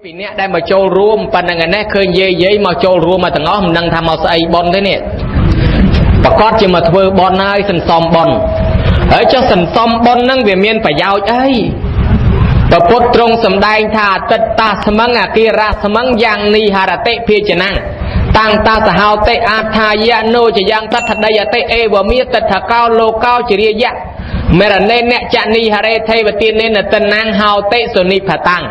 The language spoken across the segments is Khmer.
ปีนี้ได้มาโจรรวมปันนังแน่เคยเย่มาโจรรวมมาตั้งอ้อมนั่งทำเอาใส่บอลได้เนี่ยประกอบจะมาทำบอลนายสันซอมบอลเจ้าสันซอมบอลนั่งเวียนเมียนไปยาวประพุทธตรงสำได้ธาตัดตาสมังกีราสมังยังนิหารเตเพียจนังตั้งตาสหาวเตอาทายะโนจะยังตัดทัดยะเตเอวมีตัดถก้าวโลก้าวจริยะเมรเนเนจะนิหารเทวตีเนนตันนางหาวเตสุนิพตัง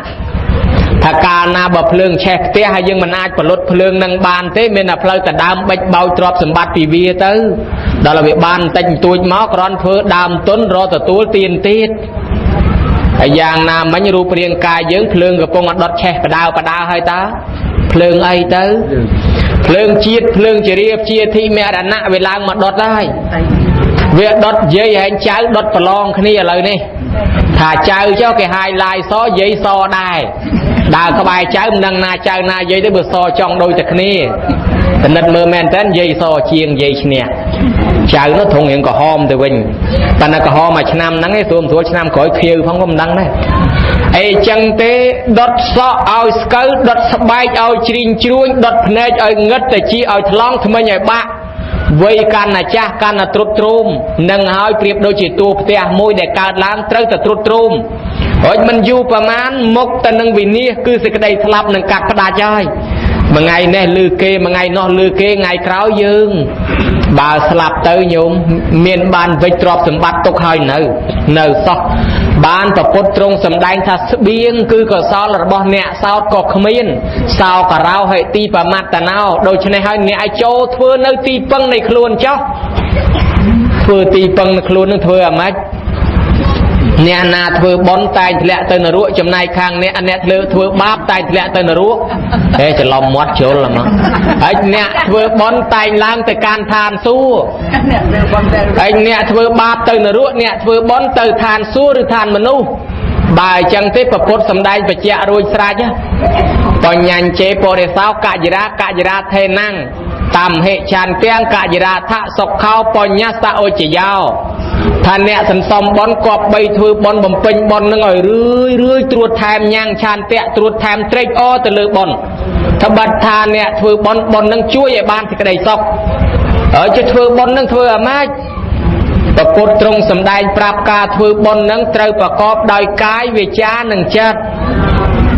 ถ้าการนาบเพลิงแช่เตี้ยให้ยังมันอาจปลดเพลิงนังบานเต้เมนเพลิงแต่ดามใบเบาตรอบสมบัติปีวีเต้ดาลเวบานแต่งตัวหมอกร้อนเพื่อดามต้นรอแต่ตัวตีนตีดอย่างนามันรูปเรียงกายเยื้องเพลิงกับปงอัดดอดแช่ประดาวให้ตาเพลิงไอเต้เพลิงเชียดเพลิงจะเรียบเชียที่เมรณะเวลามาดอดได้เวลดอดเย่ให้เจ้าดอดประลองนี่อะไรนี่ถ้าเจ้าเจ้าแกหายลายซ้อเย่ซ้อได้ดาวขบายเจ้านังนาเจ้านาเย่ได้เบอร์ซ้อจองโดยจากนี้แต่นัดเมื่อแมนเต้นเย่ซ้อเชียงเย่เนี่ยเจ้าnó thùng hiện có hòm từ mìnhแต่นักหอมมาชนำนั่งให้ตัวชนำขอยเคียวพังก็มันดังได้ไอ้จังเตะดดซ้อเอาสเกลดดสบายเอาจริงจรุนดดเนจเอาเงิดแต่ชีเอาทลองทำไมใหญ่บ้าวัยการน่ะจ้าการน่ะตรุษตรุมนั่งหายเปรียบโดยจิตตัวเตะมวยแต่การล้างเตะแต่ตรุษตรุมโอ้ยมันอยู่ประมาณมกแต่นังวินนี่คือสิกระไดสลับนังกัดกระดาษใจมาไงแน่ลือเกมาไงนอลือเกไงคราวยืงบาสลับเตยโยมเมียนบานไปตรอบสมบัติตกหายเนอซอกบานประพุทธตรงสำแดงทัศเบียงคือก็ซอลระบอบเนี่ยซาวกอกขมิ้นซาวกะเราให้ตีประมาตตะนาวโดยชนะให้เนี่ยไอโจเพื่อเนตีปังในครัวเจ้าเพื่อตีปังในครัวนึกเพื่อไหมเนี่ยนาเถื่อบอลตายแหละเตยนรุ่จำนายคางเนี่ยอันเนี้ยเถื่อบาปตายแหละเตยนรุ่จะลอมมัดโจรละมั้งไอ้เนี่ยเถื่อบอลตายล้างแต่การทานสู้ไอ้เนี่ยเถื่อบาปเตยนรุ่เนี่ยเถื่อบอลเตยทานสู้หรือทานมนุษย์บ่ายจังเทพประพุทธสำได้ไปเจ้าโรยสระจ้ะปอนยันเจโปเรสาวกะจิราเทนังตามเหตุชานเตียงกะจิราทะศกเขาปอนยัสตาโอจิยาวท่านเนี่ยสันสมบอลกอบใบถือบอลบ่มเป็นบอลนั่งอ่อยเรื่อยตรวจแทมยางชานเตะตรวจแทมเตรกอ้อตะลือบอลทบัดทานเนี่ยถือบอลนั่งช่วยไอ้บ้านที่กระไดซอกจะถือบอลนั่งถือมาประกฏตรงสำได้ปราบกาถือบอลนั่งเตยประกอบโดยกายวิจาหนึ่งจัด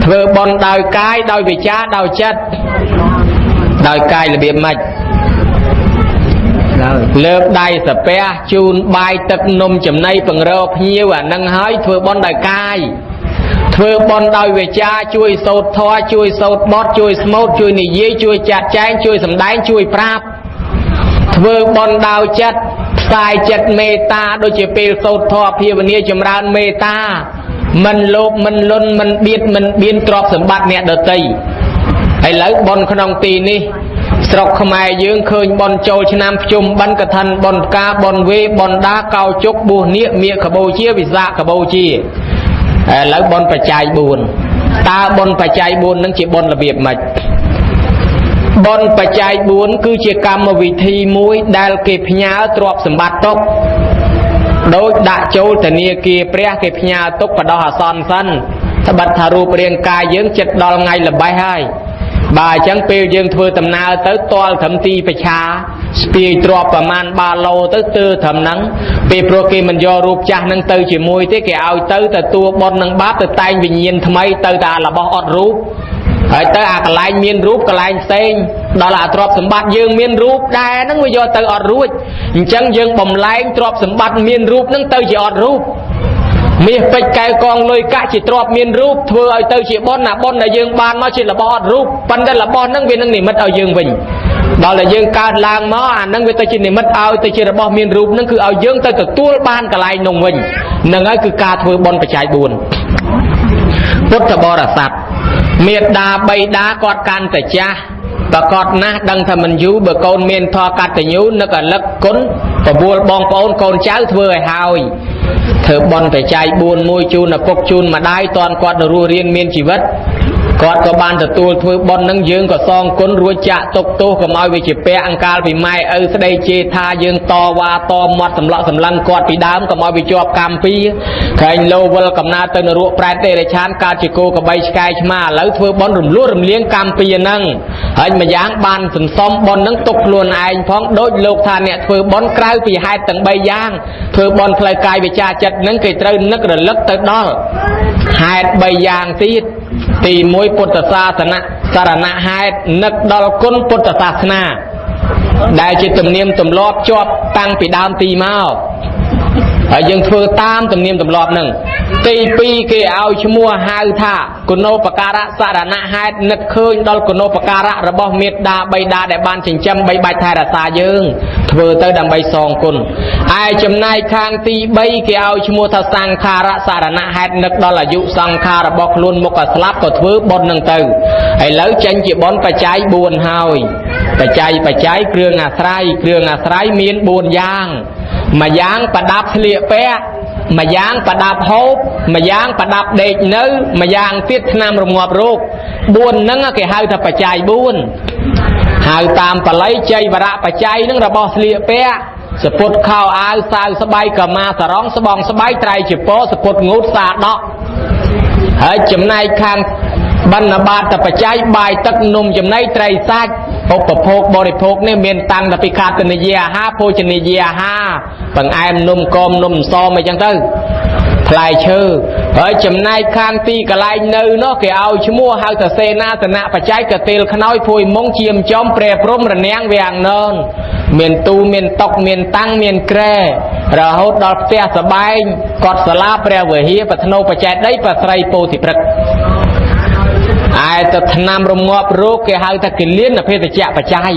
ถือบอลโดยกายโดยวิจาโดยจัดโดยกายระเบียบมาเลิกได้สเปะจูนใบตักนมจำในปังเราเพียวนั่งหายถือบอลได้กายถือบอลได้เวชาช่วยโสดทอช่วยโสดบอสช่วยสมอช่วยนิยช่วยจัดแจงช่วยสำได้ช่วยปราบถือบอลดาวจัดสายจัดเมตาโดยเฉพาะโสดทอเพียวนี้จำรานเมตามันโลภมันล้นมันเบียนตรอกสมบัติเนี่ยเดตีไอ้เลิกบอลขนมตีนี่สระขมายยืงเคยบอลโจชนามจุ่มบันกระทันบอลกาบอลเวบอลดาเกาจกบูเนียเมียขบเชียวิสาขบเชียแล้วบอลประจัยบุญตาบอลประจัยบุญนั่งเจ็บบอลระเบียบมาบอลประจัยบุญคือเชี่ยกรรมวิธีมวยได้เก็บหญ้าตรอกสมบัติตกโดยด่าโจแต่เนียเกียเปรี้ยเก็บหญ้าตกกระดอซอนสั้นถ้าบัตรทารูปเรียงกายยืงเจ็ดดอลไงละใบให้บ่ายจังเปียยืงเถื่อตำนาเต้ตัวทำตีประชาสปีตรอประมาณบาโลเต้ทำนังเปโปรเกมันยอรูปจ้านังเตจีมวยเต้แกเอาเต้แต่ตัวบอลนังบ้าแต่ตายวิญญาณทำไมเต้ตาละบอดรูปไอ้เต้อากลายเมียนรูปกลายเซ็งดอลลาร์ตรอบสมบัติยืงเมียนรูปได้นังวิญญาณเต้อดรูปจังยืงบ่มไล่ตรอบสมบัติเมียนรูปนังเต้จีอดรูปมีไปไกลกองเลยกะจิตรอบเมียนรูปเธอเอาเตยจีบอลน่ะบอลน่ะยืงบานมาจิละบอดรูปปันได้ละบอลนั่งเวียนนั่งหนีมัดเอายืงวิ่งดอลละยืงการลางม้อนั่งเวียนเตยจีหนีมัดเอาเตยจีละบอลเมียนรูปนั่นคือเอายืงเตยกับตัวบ้านกลายนงวิ่งนั่นก็คือการเธอบอลประชายบุญพุทธบริษัทเมียดาใบดากอดกันแต่จ้าประกอบนะดังทำมันยูเบอร์โกนเมียนทอกัดแต่ยูนักลักก้นประบัวบองปอนโกนเจ้าเธอหายเธอบอลแต่ใจบุญมวยจูนปกจูนมาได้ตอนกอดรูเรียนเมียนชีวิต គាត់ក៏បានទទួលធ្វើបុណ្យនឹងយើងក៏សងគុណរួចចាក់ទុកទោសកុំឲ្យវាជាពាក់អង្កាលពីម៉ែឪស្ដីជេរថាយើងតវ៉ាតមាត់សម្លក់សម្លឹងគាត់ពីដើមកុំឲ្យវាជាប់កម្មពីខែងលោវិលកំណើតទៅនរកប្រែតទេរាឆានកើតជាគោកបីឆ្កែឆ្មាឥឡូវធ្វើបុណ្យរំលួររំលៀងកម្មពីហ្នឹងហើយម្យ៉ាងបានសន្សំបុណ្យហ្នឹងទុកខ្លួនឯងផងដូចលោកថាអ្នកធ្វើបុណ្យក្រៅពីហេតុទាំង3យ៉ាងធ្វើបុណ្យផ្លូវកាយវាចាចិត្តហ្នឹងគេត្រូវនឹករលឹកទៅដល់ហេតុ3យ៉ាងទៀតទី1ពុទ្ធសាសនៈសារណហេតុនឹកដល់គុណពុទ្ធសាសនាដែលជាទំនៀមទម្លាប់ជាប់តាំងពីដើមទីមកហើយយើងធ្វើតាមទំនៀមទម្លាប់ហ្នឹងទី2គេឲ្យឈ្មោះហៅថាគុណូបការៈសារណហេតុនឹកឃើញដល់គុណូបការៈរបស់មេត្តាបិតាដែលបានចិញ្ចឹមបីបាច់ថែរក្សាយើងធ្វើទៅដើម្បីសងគុណឯចំណែកខាងទី3គេឲ្យឈ្មោះថាសង្ខារៈសារណហេតុនឹកដល់អាយុសង្ខាររបស់ខ្លួនមុខក៏ស្លាប់ក៏ធ្វើបុណ្យនឹងទៅឥឡូវចេញជាបុណ្យបច្ច័យ4ហើយបច្ច័យគ្រឿងអាស្រ័យមាន4យ៉ាងមួយយ៉ាងប្រដាប់ស្លៀកពាក់មួយយ៉ាងប្រដាប់ហូបមួយយ៉ាងប្រដាប់ដេកនៅមួយយ៉ាងទៀតថ្នាំរងាប់រោគ4ហ្នឹងគេហៅថាបច្ច័យ4ហៅតាមបាលីចៃវរៈបច្ច័យហ្នឹងរបស់ស្លៀកពាក់សពុតខោអាវសាវស្បៃកមាសរងស្បងស្បៃត្រៃជាពោសពុតងូតសាដកហើយចំណែកខាងបណ្ឌបាតបច្ច័យបាយទឹកនំចំណីត្រីសាច់ឧបភោគបរិភោគនេះមានតាំងពីខាតនិយាអាហារភោជនីយាអាហារបង្អែមនំគមនំសមអីចឹងទៅផ្លែឈើហើយចំណែកខាងទីកន្លែងនៅនោះគេឲ្យឈ្មោះហៅថាសេនាសនៈបច្ច័យកទេលខ្នើយភួយមុងជាមចំព្រែព្រំរនាំងវាំងននមានទូមានតុកមានតាំងមានក្រែរហូតដល់ផ្ទះសបែងកត់សាលាព្រះវិហារបធ្នូបច្ច័យដីប្រស្រីពោធិព្រឹកឯទៅថ្នាំរងាប់រោគគេហៅថាគិលានភេទជ្ជៈបច្ច័យ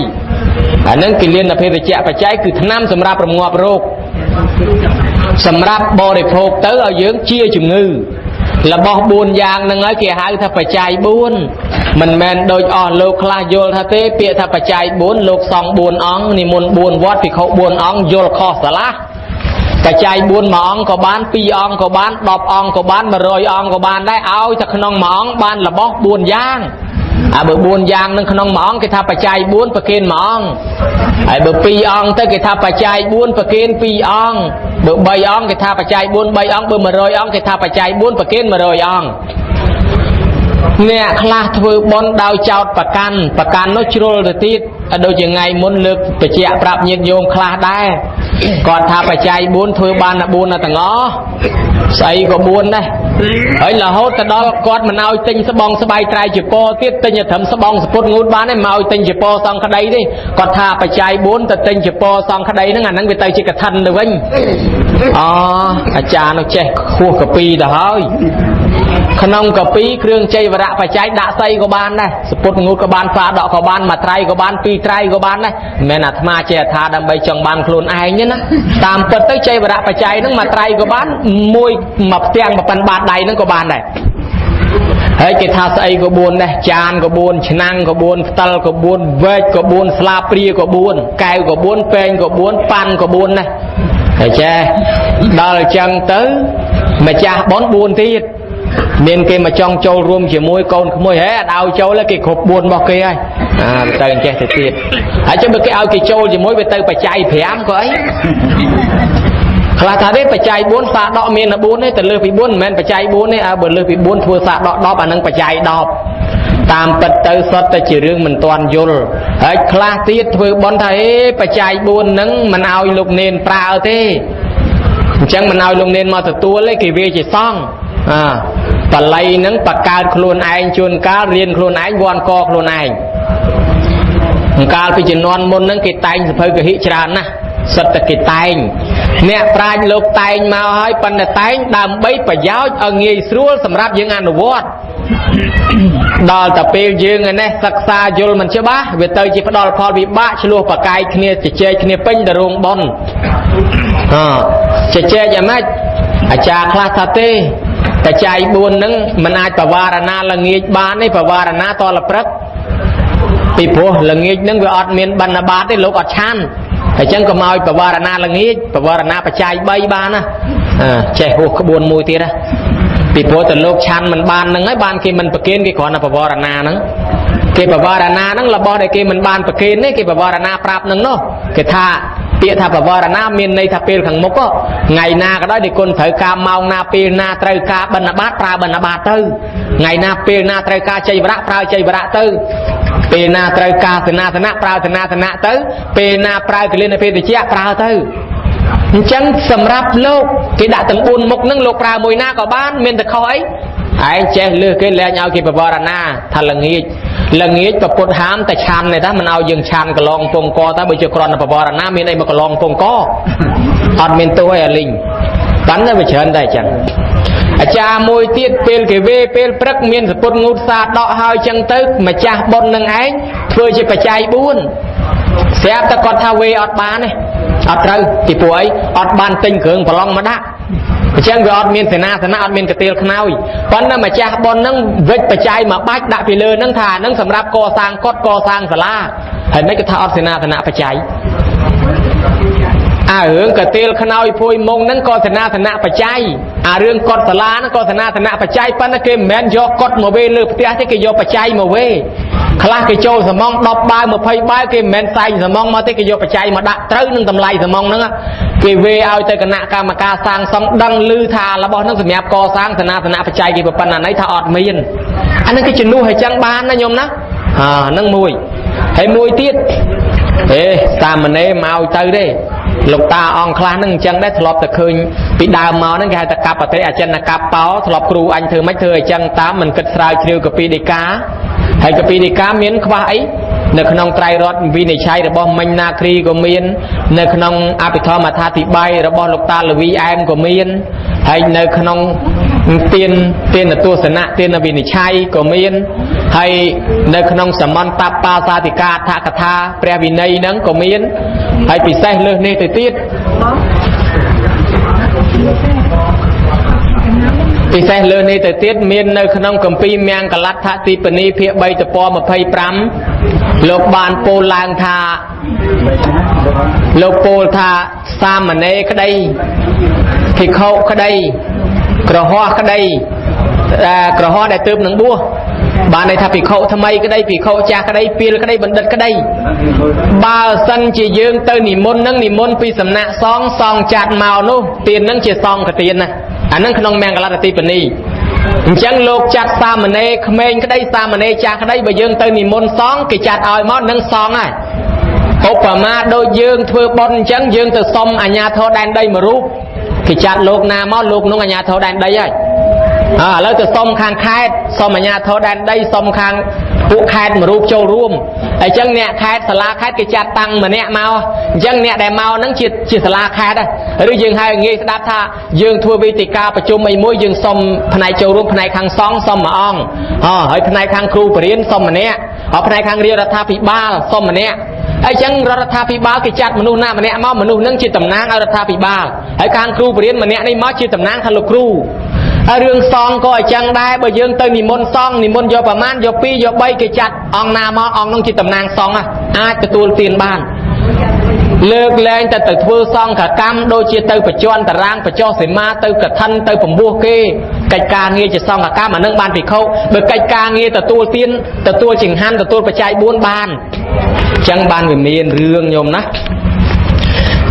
អានឹងគិលានភេទជ្ជៈបច្ច័យគឺថ្នាំសម្រាប់រងាប់រោគសម្រាប់បរិភោគទៅឲ្យយើងជាជំងឺរបស់4យ៉ាងហ្នឹងហើយគេហៅថាបច្ច័យ4មិនមែនដូចអស់លោកខ្លះយល់ថាទេពាក្យថាបច្ច័យ4លោកសង្ឃ4អង្គនិមន្ត4វត្តភិក្ខុ4អង្គយល់ខុសឆ្លាស់បច្ច័យ4មួយអង្គក៏បាន2អង្គក៏បាន10អង្គក៏បាន100អង្គក៏បានដែរឲ្យតែក្នុងមួយអង្គបានរបស់4យ៉ាងបើ4យ៉ាងនឹងក្នុងមួយអង្គគេថាបច្ច័យ4ប្រគេនមួយអង្គហើយបើ2អង្គទៅគេថាបច្ច័យ4ប្រគេន2អង្គបើ3អង្គគេថាបច្ច័យ4 3អង្គបើ100អង្គគេថាបច្ច័យ4ប្រគេន100អង្គអ្នកខ្លះធ្វើបុណ្យដោយចោតប្រកាន់នោះជ្រុលទៅទៀតដូចជាថ្ងៃមុនលើកបច្ចៈប្រាប់ញាតិញោមខ្លះដែរគាត់ថាបច្ច័យ4ធ្វើបានតែ4ទាំងអស់ស្អីក៏4ដែរហើយរហូតទៅដល់គាត់មិនឲ្យទិញស្បងស្បៃត្រៃជាពទៀតទិញតែត្រឹមស្បងសពុតងូតបានទេមិនឲ្យទិញជាពសង្ក្តីទេគាត់ថាបច្ច័យ4ទៅទិញជាពសង្ក្តីហ្នឹងអាហ្នឹងវាទៅជាកឋិនទៅវិញអាចារ្យនោះចេះខួសកាពីទៅហើយក្នុងកាពីគ្រឿងចៃវរៈបច្ច័យដាក់ស្អីក៏បានដែរសពុតងូតក៏បានសាដកក៏បានមួយត្រៃក៏បាន2ត្រៃក៏បានដែរមិនមែនអាត្មាចេះថាដើម្បីចង់បានខ្លួនឯងទេណាតាមពិតទៅចៃវរៈបច្ច័យហ្នឹងមួយត្រៃក៏បានមួយផ្ទាំងប៉ុណ្ណបាតដៃហ្នឹងក៏បានដែរហើយគេថាស្អីក៏4ដែរចានក៏4ឆ្នាំងក៏4ផ្តិលក៏4វែកក៏4ស្លាបព្រាក៏4កែវក៏4ពែងក៏4ប៉ាន់ក៏4ដែរហើយចេះដល់អញ្ចឹងទៅម្ចាស់បុណ្យ4ទៀតមានគេមកចង់ចូលរួមជាមួយកូនក្មួយហេអត់ឲ្យចូលទេគេគ្រប់4របស់គេហើយទៅអញ្ចេះទៅទៀតហើយចុះបើគេឲ្យគេចូលជាមួយវាទៅបច្ច័យ5ក៏អីខ្លះថាទេបច្ច័យ4សាដកមានតែ4ទេទៅលើពី4មិនមែនបច្ច័យ4ទេបើលើពី4ធ្វើសាដក10អានឹងបច្ច័យ10តាមពិតទៅសុទ្ធតែជារឿងមិនទាន់យល់ហើយខ្លះទៀតធ្វើបន់ថាបច្ច័យ4ហ្នឹងមិនឲ្យលោកនេនប្រើទេអញ្ចឹងមិនឲ្យលោកនេនមកទទួលទេគេវាជាសង្ឃបល័យហ្នឹងបកើតខ្លួនឯងជួនកាលរៀនខ្លួនឯងវាន់កខ្លួនឯងកាលពីជំនាន់មុនហ្នឹងគេតែងសភៅកហិច្រើនណាស់សិតតែគេតែងអ្នកប្រាជ្ញលោកតែងមកហើយប៉ុន្តែតែងដើម្បីប្រយោជន៍ឲ្យងាយស្រួលសម្រាប់យើងអនុវត្តដល់តែពេលយើងឯនេះសិក្សាយល់មិនច្បាស់វាទៅជាផ្ដល់ផលវិបាកឆ្លោះប្រកែកគ្នាជជែកគ្នាពេញទៅរោងបុណ្យជជែកយ៉ាងម៉េចអាចារ្យខ្លះថាទេបច្ច័យ4ហ្នឹងមិនអាចបវារណាល្ងាចបានទេបវារណាតលព្រឹកពីព្រោះល្ងាចហ្នឹងវាអត់មានបណ្ឌបាតទេលោកអត់ឆានអញ្ចឹងក៏មកឲ្យបវារណាល្ងាចបវារណាបច្ច័យ3បានណាចេះហួសក្បួនមួយទៀតណា ពីព្រោះតែលោកឆាន់មិនបានហ្នឹងហើយបានគេមិនប្រគេនគេគ្រាន់តែបវរណាហ្នឹងគេបវរណាហ្នឹងរបស់ដែលគេមិនបានប្រគេនទេគេបវរណាប្រាប់ហ្នឹងនោះគេថាពាក្យថាបវរណាមានន័យថាពេលខាងមុខថ្ងៃណាក៏ដោយដែលគុណត្រូវការម៉ោងណាពេលណាត្រូវការបិណ្ឌបាតប្រើបិណ្ឌបាតទៅថ្ងៃណាពេលណាត្រូវការចៃវរៈប្រើចៃវរៈទៅពេលណាត្រូវការសេនាសនៈប្រើសេនាសនៈទៅពេលណាប្រើគលានភេទជ្ជៈប្រើទៅអញ្ចឹងសម្រាប់លោកគេដាក់ទាំង4មុខហ្នឹងលោកប្រើមួយណាក៏បានមានតែខុសអីឯងចេះលើសគេលែងឲ្យគេបវរណាថាល្ងាចប្រពុតហាមតែឆាន់ទេតាមិនឲ្យយើងឆាន់កន្លងពងកតែបើជាគ្រាន់តែបវរណាមានអីមកកន្លងពងកអត់មានទោសអីអាលីងបានតែវាច្រើនតែអញ្ចឹងអាចារ្យមួយទៀតពេលគេវេពេលព្រឹកមានសពុតងូតសាដកហើយអញ្ចឹងទៅម្ចាស់បុណ្យនឹងឯងធ្វើជាបច្ច័យ4ស្រាប់តែគាត់ថាវេអត់បានទេអត់ត្រូវពីព្រោះអីអត់បានទិញគ្រឿងប្រឡងមកដាក់អញ្ចឹងវាអត់មានសេនាសនៈអត់មានកន្ទេលខ្នើយប៉ុន្តែម្ចាស់បុណ្យហ្នឹងវិច្ចបច្ច័យមកបាច់ដាក់ពីលើហ្នឹងថាហ្នឹងសម្រាប់កសាងកុដិកសាងសាលាហើយមិនគេថាអត់សេនាសនៈបច្ច័យរឿងកន្ទេលខ្នើយភួយមុងហ្នឹងក៏សេនាសនៈបច្ច័យរឿងកុដិសាលាហ្នឹងក៏សេនាសនៈបច្ច័យប៉ុន្តែគេមិនមែនយកកុដិមកវេលើផ្ទះទេគេយកបច្ច័យមកវេខ្លះគេចូលសំង10បាវ20បាវគេមិនមែនសែងសំងមកទេគេយកបច្ច័យមកដាក់ត្រូវនឹងតម្លៃសំងហ្នឹងគេវេឲ្យទៅគណៈកម្មការសាងសង់ដឹងឮថារបស់ហ្នឹងសម្រាប់កសាងសេនាសនៈបច្ច័យគេប៉ុណ្ណាណីថាអត់មានអាហ្នឹងគេជំនួសឲ្យចឹងបានណាញោមណាហ្នឹងមួយហើយមួយទៀតសាមណេរមកទៅទេលោកតាអង្គខ្លះហ្នឹងអញ្ចឹងដែរធ្លាប់តែឃើញពីដើមមកហ្នឹងគេហៅថាកັບអតិអចិន្នកັບបោធ្លាប់គ្រូអញធ្វើម៉េចធ្វើអញ្ចឹងតាមមិនគិតស្រាវជ្រាវកពីដីកាហើយកពីដីកាមានខ្វះអីនៅក្នុងត្រៃរតវិនិច្ឆ័យរបស់មិញណាគ្រីក៏មាននៅក្នុងអភិធម្មអត្ថាធិប្បាយរបស់លោកតាលវីអែមក៏មានហើយនៅក្នុងទានទស្សនៈទានវិនិច្ឆ័យក៏មានហើយនៅក្នុងសមន្តបាសាធិកាអដ្ឋកថាព្រះវិន័យហ្នឹងក៏មានហើយពិសេសលើសនេះទៅទៀតពិសេសលើនេះទៅទៀតមាននៅក្នុងគម្ពីរមង្គលដ្ឋទីបនីភាគ3ទំព័រ25លោកបានពោលឡើងថាលោកពោលថាសាមណេរក្តីភិក្ខុក្តីក្រហមក្តីក្រហមដែលទើបនឹងបួសបានន័យថាភិក្ខុថ្មីក្តីភិក្ខុចាស់ក្តីពីលក្តីបណ្ឌិតក្តីបើសិនជាយើងទៅនិមន្តនឹងនិមន្តពីសំណាក់សង្ឃចាត់មកនោះទាននឹងជាសង្ឃទានណាអានឹងក្នុងមង្គលដ្ឋទីបនីអញ្ចឹងលោកចាត់សាមណេរក្មេងក្តីសាមណេរចាស់ក្តីបើយើងទៅនិមន្តសង្ឃគេចាត់ឲ្យមកនឹងសង្ឃហើយឧបមាដូចយើងធ្វើបុណ្យអញ្ចឹងយើងទៅសុំអាជ្ញាធរដែនដីមួយរូបគេចាត់លោកណាមកលោកនោះអាជ្ញាធរដែនដីហើយឥឡូវទៅសុំខាងខេត្តសុំអាជ្ញាធរដែនដីសុំខាងពួកខេត្តមួយរូបចូលរួមអញ្ចឹងអ្នកខេត្តសាលាខេត្តគេចាត់តាំងម្នាក់មកអញ្ចឹងអ្នកដែលមកហ្នឹងជាសាលាខេត្តឬយើងហៅងាយស្ដាប់ថាយើងធ្វើវេទិកាប្រជុំអីមួយយើងសុំផ្នែកចូលរួមផ្នែកខាងសង្ឃសុំមួយអង្គហើយផ្នែកខាងគ្រូបរិញ្ញាសុំម្នាក់ហើយផ្នែកខាងរាជរដ្ឋាភិបាលសុំម្នាក់អញ្ចឹងរដ្ឋាភិបាលគេចាត់មនុស្សណាម្នាក់មកមនុស្សហ្នឹងជាតំណាងឲ្យរដ្ឋាភិបាលហើយខាងគ្រូបរិញ្ញាម្នាក់នេះមកជាតំណាងថាលោកគ្រូរឿងសង្ឃក៏អញ្ចឹងដែរបើយើងទៅនិមន្តសង្ឃនិមន្តយកប្រមាណយក2យក3គេចាត់អង្គណាមកអង្គនោះជាតំណាងសង្ឃអាចទទួលទានបានលើកលែងតែទៅធ្វើសង្ឃកម្មដូចជាទៅបញ្ជាន់តារាងបញ្ចុះសីមាទៅកឋិនទៅពំពោះគេកិច្ចការងារជាសង្ឃកម្មអានឹងបានភិក្ខុបើកិច្ចការងារទទួលទានទទួលចង្ហាន់ទទួលបច្ច័យ4បានអញ្ចឹងបានវាមានរឿងញោមណានិ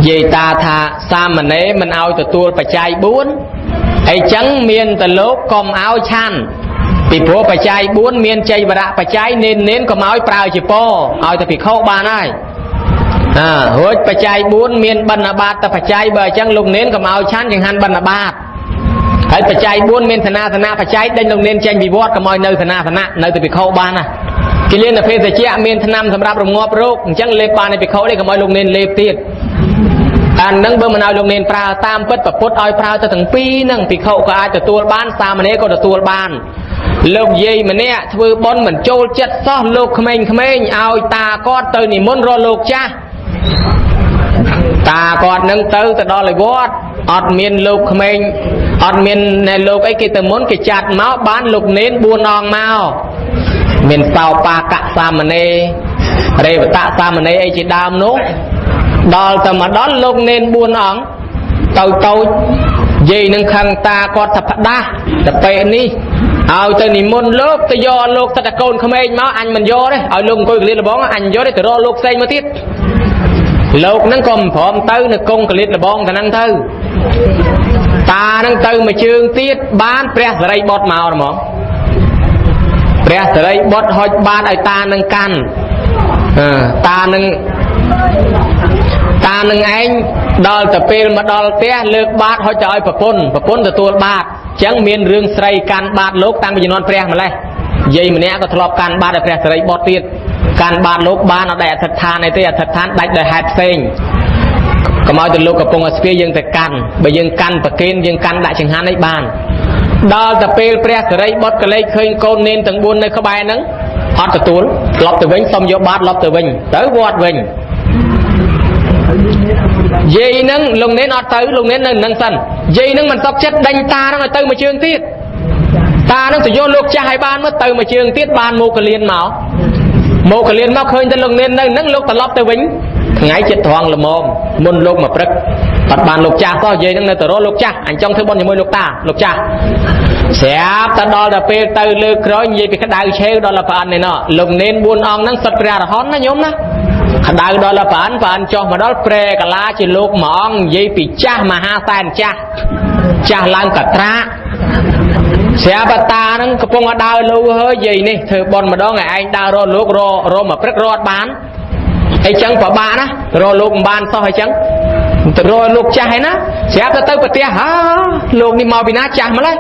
យាយតាថាសាមណេរមិនឲ្យទទួលបច្ច័យ4អីចឹងមានតែលោកកុំឲ្យឆាន់ពីព្រោះបច្ច័យ4មានចៃវរៈបច្ច័យនេនកុំឲ្យប្រើជាពរឲ្យតែភិក្ខុបានហើយរួចបច្ច័យ4មានបណ្ឌបាតតែបច្ច័យបើអញ្ចឹងលោកនេនកុំឲ្យឆាន់ចង្ហាន់បណ្ឌបាតហើយបច្ច័យ4មានសេនាសនៈបច្ច័យដេញលោកនេនចេញពីវត្តកុំឲ្យនៅសេនាសនៈនៅតែភិក្ខុបានណាគិលានភេសជ្ជៈមានថ្នាំសម្រាប់រងាប់រោគអញ្ចឹងលេបបានតែភិក្ខុទេកុំឲ្យលោកនេនលេបទៀតអានឹងបើមិនឲ្យលោកនេនប្រើតាមពិតប្រពុតឲ្យប្រើទៅទាំងពីរហ្នឹងភិក្ខុក៏អាចទទួលបានសាមណេរក៏ទទួលបានលោកយាយម្នាក់ធ្វើបុណ្យមិនចូលចិត្តសោះលោកក្មេងៗឲ្យតាគាត់ទៅនិមន្តរកលោកចាស់តាគាត់នឹងទៅដល់ឯវត្តអត់មានលោកក្មេងអត់មានលោកអីគេទៅមុនគេចាត់មកបានលោកនេន4អង្គមកមានសោបាកៈសាមណេររេវតៈសាមណេរអីជាដើមនោះដល់តែមកដល់លោកនេន4អង្គតូច dây nâng khăn ta có thập đá tập bệ ní ao từ niệm môn lốp từ do lục ta côn không ai máu anh mình do đấy ao lùng coi liền là bóng anh do đấy từ do lục xây mà tiết lục nâng còn phỏng tới nè công cái liền là bóng thằng năng thư ta nâng từ mà chương tiết bán pre sợi bọt màu mà pre sợi bọt hỏi bán ai ta nâng can ta nâng anh đòi tập pê mà đòi té lược bát hỏi trời bà pôn từ tua bát chẳng miền rương sấy can bát lốp tăng bây giờ non pre mà lấy dây mình nè có thọp can bát để pre sợi bọt tiết can bát lốp bát nó đẻ thật than này thế thật than đánh để hạt xanh có mọi từ lúc có phong ở phía dương tại can bây dương can và kên dương can đại chẳng hạn ấy bàn đòi tập pê pre sợi bọt cái lấy khơi côn nên từng buôn nơi có bài nắng hot từ tua lọp từ vĩnh xong vô bát lọp từ vĩnh tới vọt vĩnh dây nâng lùng nến ọt tới lùng nến nâng sân dây nâng mình tóc chất đánh ta nó là từ mà trường tiết ta nó sẽ vô lục cha hai ban mất từ mà trường tiết ban mô cờ liên máu khơi trên lùng nến nâng lục ta lóp tới vĩnh ngay chết thoáng là môn lục mà prek bắt bàn lục cha có dây nâng nơi từ đó lục cha anh trong thứ bọn nhà môi lục cha sẽ ta đo là pe từ lư rồi gì bị cái đau treo đó là bạn này nọ lùng nến buôn ong nâng sật ra là hón nó nhóm đó đau đó là bạn cho mà đó pre cả lá chỉ lục mỏng dây bị cha mà ha san cha lang cả tra sẽ bắt ta nó có phong ở đau lâu hơi gì nè thử bọn mà đó ngày anh đau rồi lục rồi mà prek rót bán hay chẳng phải bạn á rồi lục bán sao hay chẳng rồi lục cha hay na sẽ ta tới bật tia hả lục đi mau bị ná cha mà lấy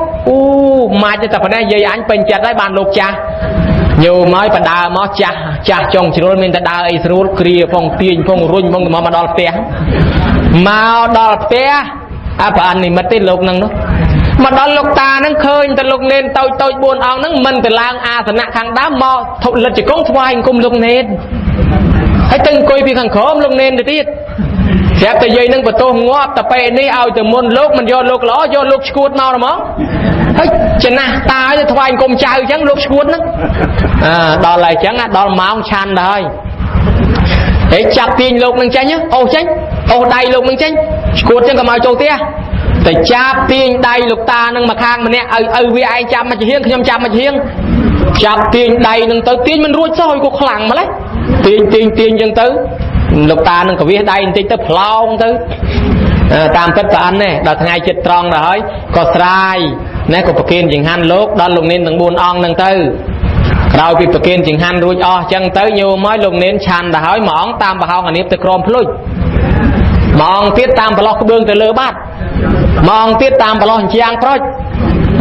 mà cho tập này dây anh bình chặt đấy bàn lục cha nhiều mới bà đào mà cha trong chỉ rồi mình ta đào ấy rồi kia phong tiền phong run phong mà đòi tia mà đòi tia bạn này mất tên lục năng đó mà đòi lục ta năng khơi ta lục nên tôi buồn ông năng mình từ lang sẵn nặng thằng đá mò thục lần chỉ có vài cùng lục nên hãy từng coi vì thằng khóm lục nên để tiết sẽ từ dây nâng vào tô ngóp tập bè ní ao từ môn lúc mình do lúc ló do lúc skuốt mau rồi mó chân à ta cho thoại cùng chào chẳng lúc skuốt đó đó là chẳng đó là máu chan rồi để chặt tiền lúc nâng chanh nhá ô đầy lúc nâng chanh skuốt chẳng có mau châu tia để chặt tiền đầy lúc ta nâng mà khang mà nè vì ai chăm mà chỉ hiên không chăm mà chỉ hiên chặt tiền đầy nâng tới tiền mình ruồi soi cuộc khẳng mà lấy tiền dân tới lục ta nâng có viết đây tí tới plong tới tam tất cả anh nè đợt ngày chết tròn rồi có sai nè có kiên chừng han lốt đó lục nên từng buôn on nâng tư rồi bị kiên chừng han ruồi chân tới nhiều mới lục nên chăn đã hỏi mỏng tam bà hao ngàn nếp tới crom plus mong tiết tam bà lo cái bương từ lơ bát mong tiết tam bà lo chiang pro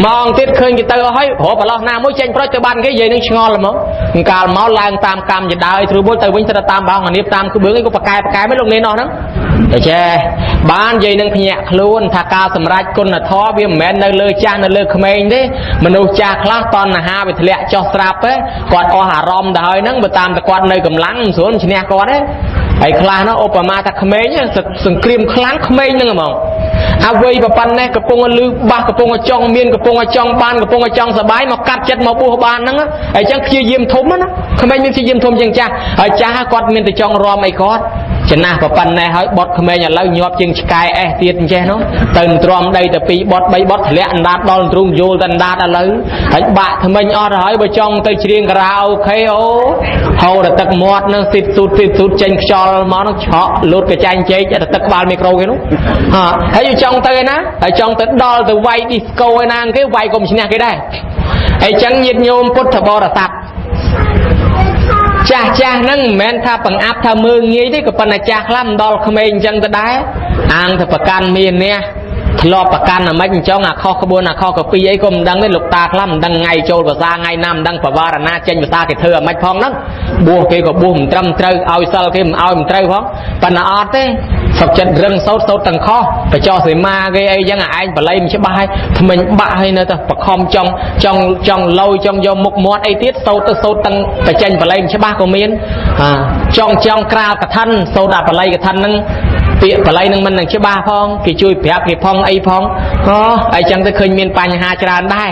mong tiết khơi người ta hỏi hổ bà lo nam mới tranh pro cho ban cái gì nó ngon lắm không cào máu lang tam cam gì đời từ bố từ vĩnh từ tam bao ngàn nếp tam cứ bướng ấy có bạc cái mới lục nên nó để che bán dây nâng nhẹ luôn thà cao sầm rách con là thó viêm mẹ nơi lơ cha nơi lơ khmer đấy mình đâu cha class toàn là ha bị lẹ cho strap ấy còn o hà rom đời nâng bờ tam quan nơi cầm lắng xuống chỉ nè con đấyไอ้คลานะโอปมาตะเขมรเนี่ยสังเกตครั้งเขมรนึงมั้งอาเวย์ปปันเนี่ยกระโปรงลือบากระโปรงจองเมียนกระโปรงจองบานกระโปรงจองสบายมากัดจัดมาปูบานนั่งอ่ะไอ้จังขี้เยี่ยมทมนะเขมรมีขี้เยี่ยมทมยังจ้าไอ้จ้ากอดเมียนแต่จองรอไม่กอดชนะปปันเนี่ยให้บอดเขมรอย่างเราหยอบจึงสกายเตียนแช่เนาะตื่นตรอมได้แต่ปีบอดใบบอดเละอันดาดดอนตรุงโยตันดาดอะไรไอ้บะเขมรอ้อให้ไปจองเตยเชียงราวเคโอเฮาแต่ตักหมดนั่งสิบสุดเจนชอลมอนักชอลดกระจายเจ๊จะตักบาลไมโครกันนู้ให้อยู่จองเตยนะไอ้จองเตยดอลแต่ไวดิสโก้ไอ้นางcáiไวกลมชนะก็ได้ไอ้จังยิดโยมพุทธบริษัทchaนั่งแม้นถ้าปังอัพถ้ามืองี้ที่กับปนจ่าคล่ำดอลเขมรจังจะได้อ่างถ้าประกันมีเนี่ยรอประกันไม่จ้องข้อขบวนข้อกปีไอ้กลมดังได้หลุกตาคล่ำดังไงโจรภาษาไงนำดังปวารณาเจนภาษาเกเธอไม่พองนั่งบัวเกยกับบุ่มตรำเตยเอาเซลเกมเอาเตยพองปนอาเต้สับจัดเรื่องโซ่ตั้งข้อไปจ่อเสียมาเกยไอ้ยังไงไปไล่มันใช่บ้าทำไมบ้าให้เนอะแต่ประคอมจองลอยจองยมมุกมอดไอ้ทิศโซ่ตั้งไปเจนไปไล่มันใช่บ้าก็มีนจองกราวกับท่านโซ่ดาไปไล่กับท่านนั่งเปียไปไล่นั่งมันนั่งใช่บ้าพองกี่ช่วยเปียกกี่พองไอ้พองไอ้จังจะเคยมีปัญหาจานได้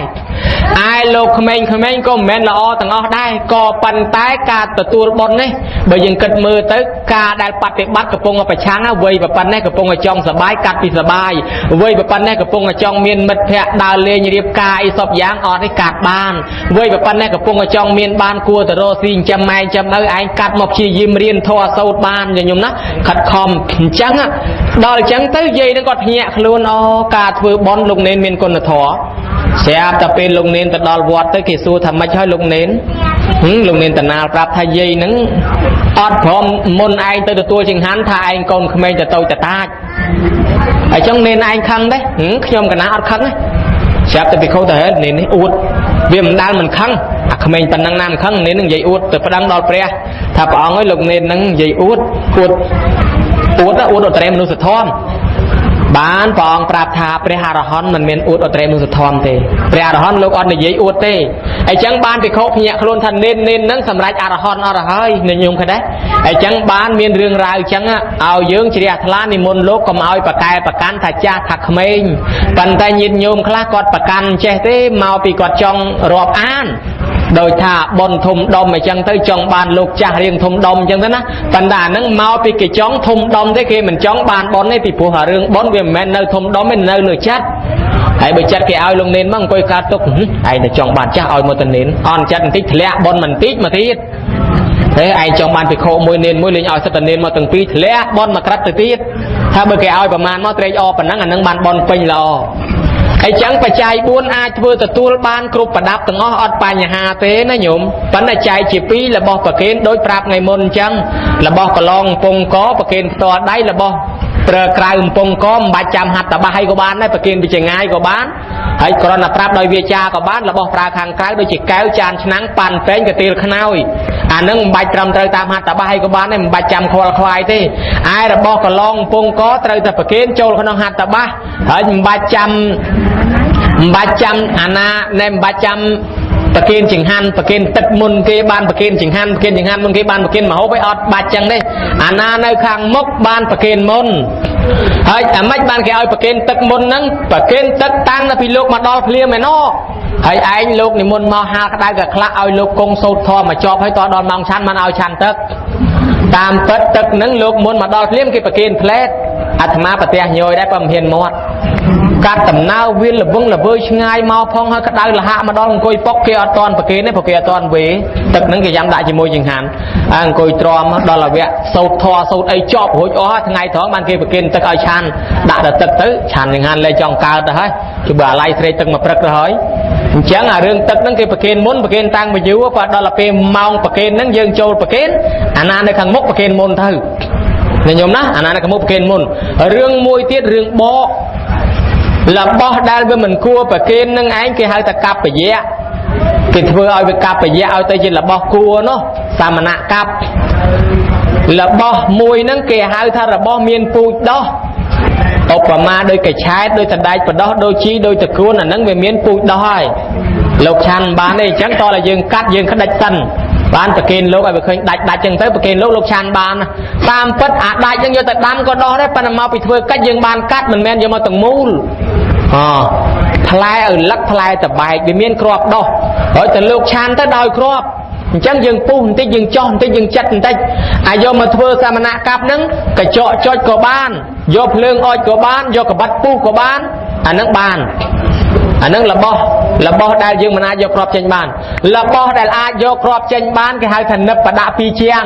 aiលោកក្មេងក៏មិនមែនល្អទាំងអស់ដែរក៏ប៉ុន្តែការទទួលបុណ្យនេះបើយើងគិតមើលទៅការដែលបប្រតិបត្តិកំពុងប្រឆាំងវ័យប៉ុណ្ណេះកំពុងតែចង់សបាយកាត់ពីសបាយវ័យប៉ុណ្ណេះកំពុងតែចង់មានមិត្តភ័ក្តិដើរលេងរៀបការអីសពយ៉ាងអត់ទេកាត់បានវ័យប៉ុណ្ណេះកំពុងតែចង់មានបានគួរទៅរកស៊ីចាំម៉ែចាំនៅឯងកាត់មកព្យាយាមរៀនធម៌សូត្របានញោមណាខិតខំអញ្ចឹងដល់អញ្ចឹងទៅយាយនឹងគាត់ភ្ញាក់ខ្លួនអូការធ្វើបុណ្យលោកនេនមានគុណធម៌ស្រាប់តែពេលលោកនេនទៅដល់វត្តទៅគេសួរថាម៉េចហើយលោកនេនលោកនេនតណាលប្រាប់ថាយាយនឹងអត់ព្រមមុនឯងទៅទទួលចង្ហាន់ថាឯងកូនក្មេងទៅតាចអញ្ចឹងនេនឯងខឹងទេខ្ញុំកណាអត់ខឹងទេស្រាប់តែពីខុសទៅហេតុនេននេះអួតវាមិនដាល់មិនខឹងអាក្មេងប៉ុណ្ណឹងណាមិនខឹងនេននឹងនិយាយអួតទៅប្តឹងដល់ព្រះថាព្រះអង្គអើយលោកនេននឹងនិយាយអួតអត្រេមនុស្សធម៌បានព្រះអង្គប្រាប់ថាព្រះអរហន្តមិនមានអួតអត្រេមនុស្សធម៌ទេព្រះអរហន្តលោកអត់និយាយអួតទេអញ្ចឹងបានភិក្ខុភ្ញាក់ខ្លួនថានេននឹងសម្រេចអរហន្តអត់ហើយញោមឃើញទេអញ្ចឹងបានមានរឿងរ៉ាវអញ្ចឹងឲ្យយើងជ្រះថ្លានិមន្តលោកកុំឲ្យប្រកែប្រកាន់ថាចាស់ថាក្មេងប៉ុន្តែញាតិញោមខ្លះគាត់ប្រកាន់ចេះទេមកពីគាត់ចង់រាប់អានដោយថាបុណ្យធំដុំអញ្ចឹងទៅចង់បានលោកចាស់រៀងធំដុំអញ្ចឹងទៅណាប៉ុន្តែអាហ្នឹងមកពីគេចង់ធំដុំទេគេមិនចង់បានបុណ្យទេពីព្រោះរឿងបុណ្យវាមិនមែននៅធំដុំទេនៅលើចិត្តហើយបើចិត្តគេឲ្យលោកនេនមកអង្គុយកាត់ទុកឯងតែចង់បានចាស់ឲ្យមកទៅនេនអន់ចិត្តបន្តិចធ្លាក់បុណ្យបន្តិចមកទៀតហេឯងចង់បានភិក្ខុមួយនេនមួយលេងឲ្យសិតនេនមកទាំងពីរធ្លាក់បុណ្យមកក្រាត់ទៅទៀតថាបើគេឲ្យប្រមាណមកត្រេកអរប៉ុណ្ណឹងអានឹងបានបុណ្យពេញល្អអញ្ចឹងបច្ច័យ4អាចធ្វើទទួលបានគ្រប់ប្រដាប់ទាំងអស់អត់បញ្ហាទេណាញោមប៉ុន្តែចែកជា2របស់ប្រគេនដូចប្រាប់ថ្ងៃមុនអញ្ចឹងរបស់កឡងពងកប្រគេនផ្ទាល់ដៃរបស់ប្រើក្រៅពងកមិនបាច់ចាំហាត់តបាសឲ្យក៏បានដែរប្រគេនពីចងាយក៏បានហើយគ្រាន់តែប្រាប់ដោយវាចាក៏បានរបស់ប្រើខាងក្រៅដូចជាកែវចានឆ្នាំងប៉ាន់ពេងកាទៀលខ្នើយអានឹងមិនបាច់ត្រឹមត្រូវតាមហាត់តបាសឲ្យក៏បានដែរមិនបាច់ចាំខ្វល់ខ្វាយទេឯរបស់កឡងពងកត្រូវតែប្រគេនចូលក្នុងហាត់តបាសហើយមិនបាច់ចាំអាណាណែមិនបាច់ចាំប្រគេនចង្ហាន់ប្រគេនទឹកមុនគេបានប្រគេនចង្ហាន់មុនគេបានប្រគេនមហូបឲ្យអត់បាច់ចឹងទេអាណានៅខាងមុខបានប្រគេនមុនហើយអាម៉េចបានគេឲ្យប្រគេនទឹកមុនហ្នឹងប្រគេនទឹកតាំងពីលោកមកដល់ភ្លាមឯណោះហើយឯងលោកនិមន្តមកហាលក្តៅក៏ខ្លះឲ្យលោកគង់សូត្រធម៌មកជាប់ហើយតដល់ម៉ោងឆាន់មិនឲ្យឆាន់ទឹកតាមពិតទឹកហ្នឹងលោកមុនមកដល់ភ្លាមគេប្រគេនផ្លែតអាត្មាប្រទះញយដែរបើមិនហ៊ានមាត់កាត់ដំណើរវាលវឹងល្វើយឆ្ងាយមកផងហើយក្តៅលហៈមកដល់អង្គុយប៉ុកគេអត់តន់ប្រគេនទេព្រោះគេអត់តន់វេទឹកហ្នឹងគេយ៉ាំដាក់ជាមួយចង្ហាន់អង្គុយទ្រាំដល់អាវៈសោតធေါ်សោតអីចប់រួចអស់ថ្ងៃត្រង់បានគេប្រគេនទឹកឲ្យឆានដាក់ទៅទឹកទៅឆានចង្ហាន់លែងចង់កើតទៅហើយជបើអាឡៃស្រេកទឹកមកព្រឹកទៅហើយអញ្ចឹងអារឿងទឹកហ្នឹងគេប្រគេនមុនប្រគេនតាំងពីយូរក៏ដល់ពេលម៉ោងប្រគេនហ្នឹងយើងចូលប្រគេនអាណានៅខាងមុខប្រគេនមុនទៅញោមណាអាណានៅខាងមុខប្រគេនមុនរឿងមួយទៀតរឿងបករបស់ដែលវាមិនគួរប្រគេននឹងឯងគេហៅថាកប្បយៈគេធ្វើឲ្យវាកប្បយៈឲ្យទៅជារបស់គួរនោះសាមណៈកប្បរបស់មួយហ្នឹងគេហៅថារបស់មានពូជដោះឧបមាដូចកញ្ឆែតដូចសណ្ដែកបដោះដូចជីដូចតកួនអាហ្នឹងវាមានពូជដោះហើយលោកឆាន់បានទេអញ្ចឹងតោះតែយើងកាត់យើងក្តិចសិនបានប្រគេនលោកឲ្យវាឃើញដាច់ចឹងទៅប្រគេនលោកឆាន់បានតាមពិតអាដាច់ហ្នឹងយកទៅដាំក៏ដោះដែរប៉ុន្តែមកពីធ្វើកិច្ចយើងបានកាត់មិនមែនយកមកទាំងមូលផ្លែឪលឹកផ្លែតបែកវាមានគ្រាប់ដោះហើយតែលោកឆានទៅដោយគ្រាប់អញ្ចឹងយើងពុះបន្តិចយើងចោះបន្តិចយើងចិត្តបន្តិចហើយយកមកធ្វើសាមណៈកាប់ហ្នឹងកញ្ចក់ចុចក៏បានយកភ្លើងអុចក៏បានយកកបាត់ពុះក៏បានអាហ្នឹងបានអាហ្នឹងរបស់ដែលយើងមិនអាចយកគ្រាប់ចេញបានរបស់ដែលអាចយកគ្រាប់ចេញបានគេហៅថានិបដាក់ពីជាង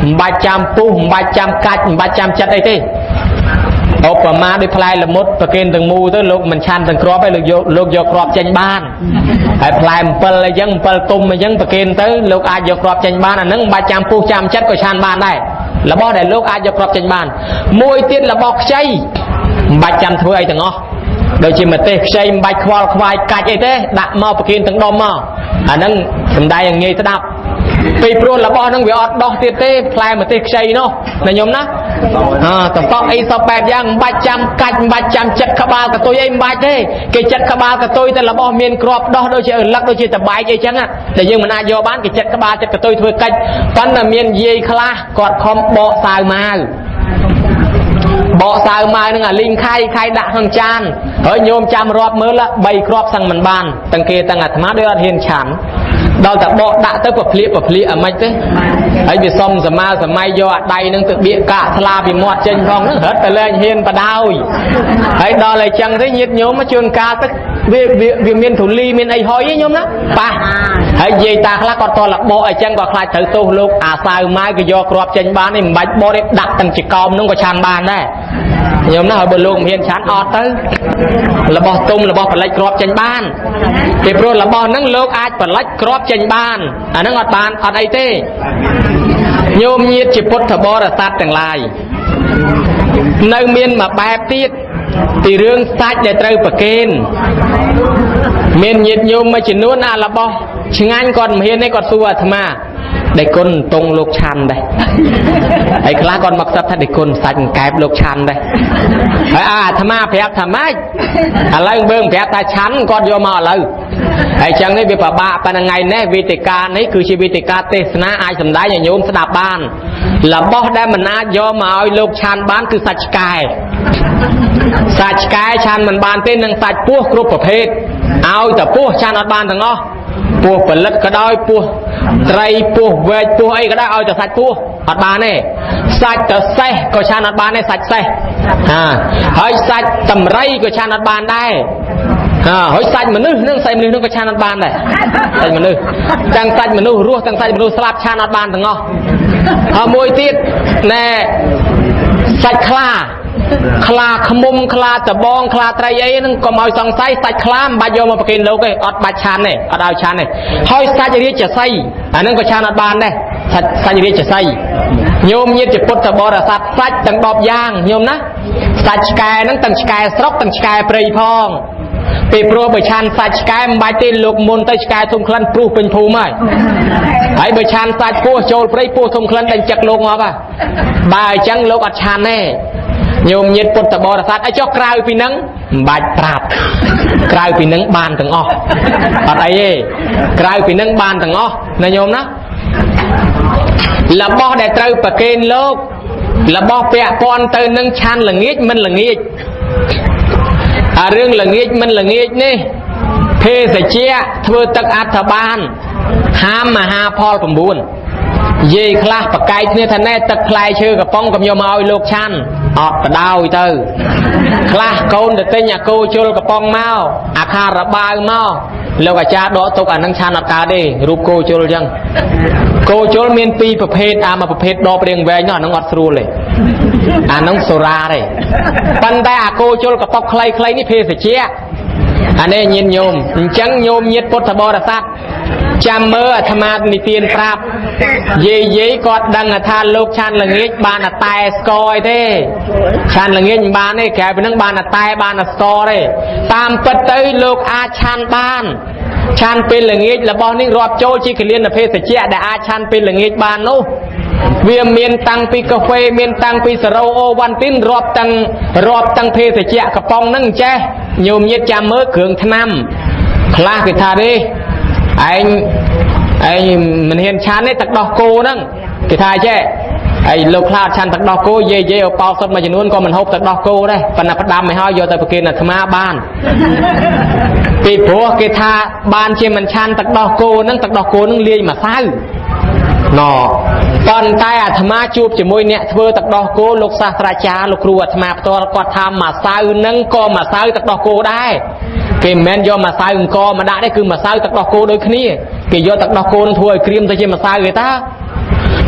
មិនបាច់ចាំពុះមិនបាច់ចាំកាច់មិនបាច់ចាំចិត្តអីទេឧបមាដូចផ្លែល្មុតប្រគេនទាំងមូលទៅលោកមិនឆាន់ទាំងគ្រាប់ទេលោកយកគ្រាប់ចេញបានហើយផ្លែអំពិលអីចឹងអំពិលទុំអីចឹងប្រគេនទៅលោកអាចយកគ្រាប់ចេញបានអាហ្នឹងមិនបាច់ចាំពុះចាំចិត្តក៏ឆាន់បានដែររបស់ដែលលោកអាចយកគ្រាប់ចេញបានមួយទៀតរបស់ខ្ចីមិនបាច់ចាំធ្វើអីទាំងអស់ដូចជាម្ទេសខ្ចីមិនបាច់ខ្វល់ខ្វាយកាច់អីទេដាក់មកប្រគេនទាំងដុំមកអាហ្នឹងសំដែងឲ្យងាយស្ដាប់ពីព្រោះរបស់ហ្នឹងវាអត់ដោះទៀតទេផ្លែម្ទេសខ្ចីនោះណាញោមណាតប៉ក់អីសពបែបយ៉ាងមិនបាច់ចាំកាច់មិនបាច់ចាំចិត្តក្បាលកតុយអីមិនបាច់ទេគេចិត្តក្បាលកតុយតែរបស់មានគ្រាប់ដោះដូចជាឪលឹកដូចជាតបែកអីចឹងតែយើងមិនអាចយកបានគេចិត្តក្បាលចិត្តកតុយធ្វើកិច្ចប៉ុន្តែមានយាយខ្លះគាត់ខំបកសាវម៉ាវ บอสาวมานึงลิงไข่ด่าทางจานเฮ้ยโยมจำรอบเมื่อละใบครอบสั่งมันบานตั้งเกตั้งอัตมาด้วยเห็นฉันดาวแต่บอด่าเต้าปะพลีอะไรเต้ไอ้เบี้ยซอมสมัยยอดใดนึงตึกเบี้ยกะทลาบีมอดเจนทองนึงเฮ็ดแต่เลยเห็นปะดาวไอ้ดอเลยจังได้ยิดโยมมาชวนกาตึกเบี้ยเมียนถุลีเมียนไอ้หอยโยมนะป่ะไอ้เยตาคลากอดตอหลักโบไอ้จังก็คลายเถิดโตลูกอาสายไม้ก็ยอกรอบเจนบ้านนี่ใบโบได้ดักตั้งจิกอมนึงก็ชานบ้านได้โยมนะเอาบนลูกเพียนชั้นออดตื้อระบอบตุ้มระบอบผลัดกรอบเจนบ้านเก็บรถระบอบนั่งลูกอาจผลัดกรอบเจนบ้านอันนั้นอดบ้านอดไอเต้โยมยีดจิพุทธบริษัทต่างลายในเมียนมาแบบตีตีเรื่องซัดได้เตยประเคนเมียนยีดโยมมาจินู้นอาระบอบช่างานก่อนเมียนในก่อนสัวธรรมะได้คนตรงโลกชันได้ไอ้คลาก่อนมักซับถ้าได้คนสัตว์แกบโลกชันได้ไอ้ธรรมะแผลธรรมะอะไรเบิ่งแผลตาชั้นก่อนโยมมาเลยไอ้จังนี่เป็นป่าบ้าเป็นยังไงแน่วิติการนี่คือชีวิติการเทศนาไอ้สำได้อย่างโยมสดับบ้านละบ่ได้มันน่าโยมมาเอาโลกชันบ้านคือสัจกายชันมันบ้านเต้นนังสัจพวกกรุ๊ปประเภทเอาแต่พวกชันอัดบ้านทั้งอ๋อพวกผลลัพธ์ก็ได้พวกไตรพวกเวทพวกไอ้ก็ได้เอาแต่สัตว์พวกอัดบานเนี่ยสัตว์แต่เซ่ก็ชาอัดบานเนี่ยสัตว์เซ่เฮ้ยสัตว์ตำไรก็ชาอัดบานได้เฮ้ยสัตว์มันนึกเรื่องใส่มันนึกก็ชาอัดบานได้ใส่มันนึกจังสัตว์มันนึกรู้จังสัตว์มันนึกสลับชาอัดบานทั้งอ๋อมวยตีดแน่สัตว์คลาขมุมคลาตะบองคลาไตรไอ้นั่นก็มาส่องไซสัตว์คลามบาโยมาประกินโลกเลยอดบาชานเนี่ยอดาวชานเนี่ยห้อยสัตว์จะเรียกจะไซอันนั้นก็ชาอัดบานเนี่ยสัตว์จะเรียกจะไซโยมยึดจะพุทธบริษัทสัตว์ตั้งดอบยางโยมนะสัตว์กายนั้นตั้งกายสรบตั้งกายปรีพองไปโปรไปชานสัตว์กายบาเตลูกมนตั้งกายทุ่มคลันปลูกเป็นภูมิไอ้ไปชานสัตว์ปูโจลปรีปูทุ่มคลันตั้งจักรลงมาป่ะบายจังโลกอัดชานแน่โยมยึดพุทธบริษัทไอ้เจ้ากลายปีนังบาดปราบกลายปีนังบานถึงอ๋ออะไรเย่กลายปีนังบานถึงอ๋อนายโยมนะละบ่ได้เตยประเคนโลกละบ่เปียปอนเตยนังชันหลังงี้มันหลังงี้เรื่องหลังงี้มันหลังงี้นี่เพศเชี่ยเธอตักอัฐบาลห้ามมาหาพอลสมบูรณ์เย่คลาปะไก่เนี่ยท่านแน่ตักคลายเชื่อกับป้องกับโยมเอาโลกชันอดกระดาวเตอคลาโกนแต่เต้นอยากโกจุลกับป้องเมาอาคาระบายเมาแล้วก็จะดอตกอันนั่งชันอากาศดิรูปโกจุลยังโกจุลมีนปีประเภทมาประเภทดอเปรียงแวงน้องอัดสรูเลยน้องโซราเลยปันแต่โกจุลกับป้องใครนี่เพศเชี่ยอันนี้ยินโยมจังโยมยึดพุทธบริษัทจำเมื่อธรรมานิเตียนปราบเย่กอดดังทานโลกชันหลังงี้บานตายสกอยเด้ชันหลังงี้บานนี่แกเป็นนังบานตายบานสกอยเด้ตามปฏิโลกอาชันบ้านชันเป็นหลังงี้แล้วบอนี่รอบโจชิคเลียนเพศเจียได้อาชันเป็นหลังงี้บานนู้เวียเมียนตังปีกาแฟเมียนตังปีสโรโอวันตินรอบตังเพศเจียกระปองนั่งแจ้โยมยึดจำเมื่อเขื่องทนำคลากิธาดิไอ้มันเห็นชันในตักดอกโกนั่งกิธาแจ้ไอ้โลคลาชันตักดอกโกเย่เอาเป่าสดมาจากนู้นก็มันหกตักดอกโกได้ปนับดำไม่ห้อยโยแต่ประเคนธรรมะบ้านปีผัวกิธาบ้านเชี่ยมันชันตักดอกโกนั่งตักดอกโกนั่งเลี้ยมาซ้ายนอตอนใต้ธรรมะจูบจมูกเนี่ยเธอตักดอกโกลูกศาสตราจารย์ลูกครูธรรมะตัวก็ทำมาซ้ายนั่งก็มาซ้ายตักดอกโกได้เกมแมนโยมาซ้ายอึงกอมาได้คือมาซ้ายตักดอกโกโดยขณีเกยโยตักดอกโกนถวยครีมตะเชียมาซ้ายเลยตา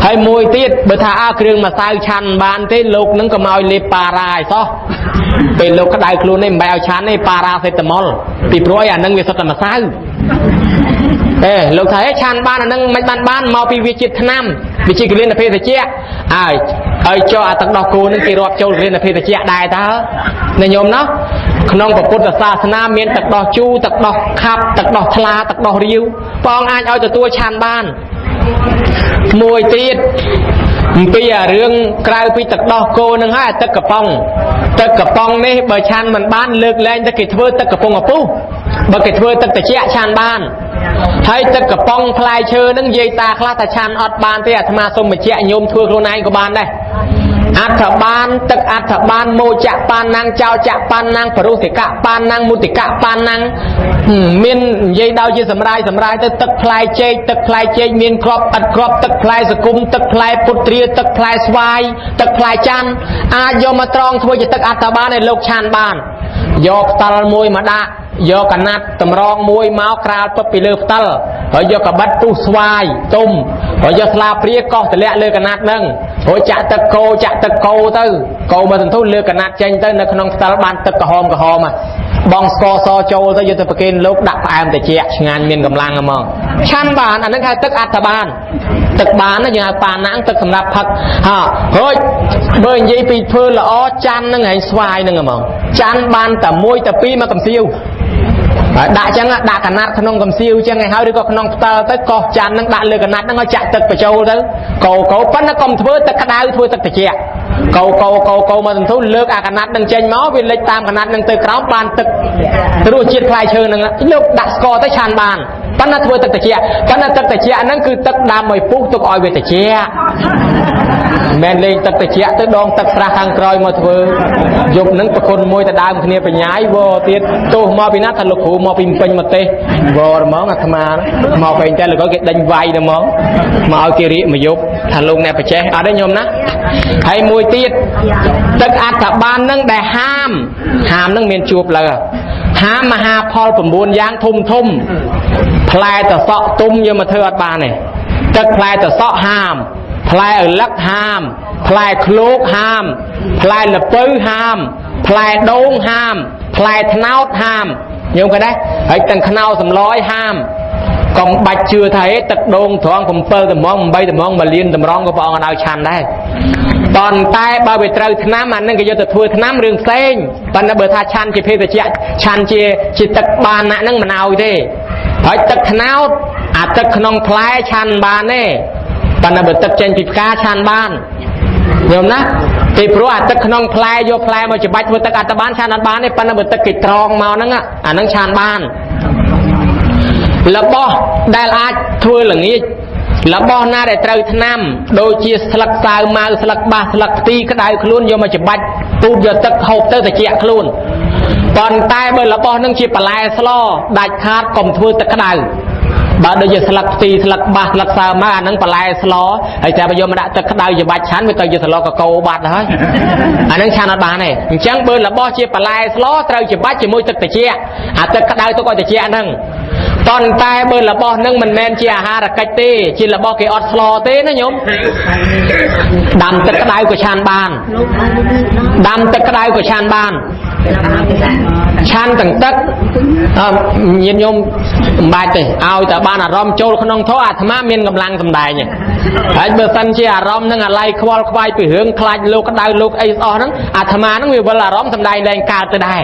ให้มวยตีดเบอร์ท่าอาเครื่องมาซ้ายชันบานที่ลูกนั่งก็มาเอาเลปารายซอเป็นลูกกระไดครูในแมวชันในปาราเซตามอลปีโปรยนั่งเวสต์มาซ้ายลูกไทยชันบ้านนั่งไม่บ้านมาปีวิจิตรน้ำวิจิตรเรียนเพศเจี๊ยไอ้เจ้าตักดอกโกนั่งกี่รอบเจ้าเรียนเพศเจี๊ยได้ตาในโยมเนาะขนมกับพุทธศาสนาเมียนตักดอกจูตักดอกขับตักดอกทลาตักดอกริ้วปองอ่านเอาแต่ตัวชันบ้านมวยตีดปีเรื่องกลายปีตักดอกโกนั่งให้ตักกระปองนี่เบอร์ชันมันบ้านเลิกแรงตะกิดเพื่อตักกระปองกับปูเบอร์กิดเพื่อตักแต่เจี๊ยชันบ้านให้ตักกระปองพลายเชิญนั่งเยตาคลาตชันอดบานที่อาตมาสมเจี๊ยโยมเพื่อโครนายก็บานได้ อัฐบาลตึกอัฐบาลโมจะปานนางเจ้าจะปานนางปรุสิกะปานนางมุติกะปานนางเมียนยัยดาวยืสำรายตึกพลายเจตึกพลายเจเมียนครอบอัดครอบตึกพลายสกุมตึกพลายปุตรีตึกพลายสวายตึกพลายจันอาโยมาตรองทวยจะตึกอัฐบาลในโลกชานบ้านยกตลมวยมาดะยกกันนัดตำรองมวยเมาคราปปิเลือตลยกกับบัตตุสวายตุ่มยกสลาเปรียกก็แต่เละเลือกันนัดนั่งจะตะโกตื้อโกมาถึงทุ่นเลือกันนัดเจนตื้อในขนมตลบานตึกกระหอมอ่ะบองสกอซอโจตื้อยุทธปกินลูกดักแอมแต่เจี๊ยงานเมียนกำลังอะมองชั้นบ้านอันนั้นคือตึกอัฐบาลตึกบ้านนั่นอย่างปานนังตึกสำหรับพักเฮ้ยเบอร์ยี่ปีเพื่อละอ้อจันนั่งไงสวายนั่งอะมองจันบ้านแต่มวยแต่ปีมากำซิวด่าจังอะด่ากันนัดขนมกำซิวจังไงเฮาดีก็ขนมเตอร์ตึกก็จันนั่งด่าเลยกันนัดนั่งเอาจัดตึกไปโจตื้อโกปั้นนักกรมเพื่อตึกกระดาษเพื่อตึกตะเจี๊ยโกมาถึงทุ่นเลิกอากันนัดนั่งเจนม้อวินเล็กตามกันนัดนั่งตึกกร้าวบานตึกรู้จิตคลายเชิงนั่งลูกดักสกอร์ตะชานบานปั้นนัดเพื่อตึกตะเจี๊ยปั้นนัดตึกตะเจี๊ยนั่นคือตึกดามมวยปุ๊กตึกออยเวตะเจี๊ยแมนเลยตึกตะเจี๊ยตึกดองตึกราคังกรอยมาเถื่อยกนั่งประคนมวยแต่ดามคนนี้ไปย้ายวอเตี้ยโตมาปีนัดทะลุหูมาปีนเป็นมาเตะวอมองอัตมามาไปแต่เลยก็เก็บดังไวนะมองมาเอาเกริมายกทะลุแนบไปเจ๊ได้ยมนะให้มวยเตี้ยตึกอัฐบาลนั่งได้ห้ามนั่งเมียนจูบเลยห้ามมหาพอลผมบุญยางทุ่มพลายแต่เสาะตุ้มยังมาเถื่ออัฐบาลเนี่ยตึกพลายแต่เสาะห้ามพลายลักห้ามพลายคลุกห้ามพลายละปื้อห้ามพลายโด่งห้ามพลายทนาวห้ามยังกันได้ไอ้ตังขนาวสำร้อยห้ามกองบัดเชื่อไทยตักโด่งท้องผมเปิดแต่มองใบแต่มองมาเลี้ยนแต่ร้องก็พอเอาชันได้ตอนใต้บาเวตราธน้ำมันนั่นก็จะถวยน้ำเรื่องเส้นตอนนั้นเบอร์ท่าชันจีเพศเจียชันจีจิตตบานนั่งมันเอาดิไอ้ตักขนาวอาจตักขนองพลายชันบานเนี่ยตอนนั้นเบอร์ตักเจนปิดกาชันบ้านโยมนะตีพระอาจตักขนองพลายโยพลายมาจะบัดเบอร์ตักอัตบ้านชันบ้านเนี่ยตอนนั้นเบอร์ตักกิดตรองมานั่งอ่ะนั่งชันบ้านแล้วบ่ได้อาจถวยหลังนี้แล้วบ่หน้าได้เตยทนำโดยจีสลักสาวมาสลักบาสลักตีก็ได้คลุ้นโยมาจะบัดตูบโยตักหอบเตยตะเจียคลุ้นตอนใต้เบอร์แล้วบ่นั่งชีปลายสลอได้คาดกลมถวยตะกระไดบาโดยสลักตีสลักบาสลักสาวมานั่งปลายสลอไอ้แต่ประโยชน์มาตะกระไดจะบัดชั้นไปเตยจะสลอกับเกาบาดเลยนั่งชาณบาเนี่ยจังเบอร์แล้วบ่ชีปลายสลอเตยจะบัดจะมวยตะเจียอาจตะกระไดตัวก็ตะเจียนั่งตอนตายเบอร์ละบ่นั่งมันแมนเชียหาระกัดเต้จิละบ่เกออดสลอเต้นะโยมดำตะกระไดกับชานบ้านดำตะกระไดกับชานบ้านชานตั้งตึกยินโยมบายเตะเอาแต่บ้านอารมณ์โจลขนมท้ออาธรรมะเมียนกำลังสำได้เนี่ยไอ้เบอร์สันเชียอารมณ์นั่งอะไรควอลควายไปเหืองคลายโลกกระไดโลกไอ้ออนั่งอาธรรมะนั่งมีเวลาอารมณ์สำได้แรงกาจะได้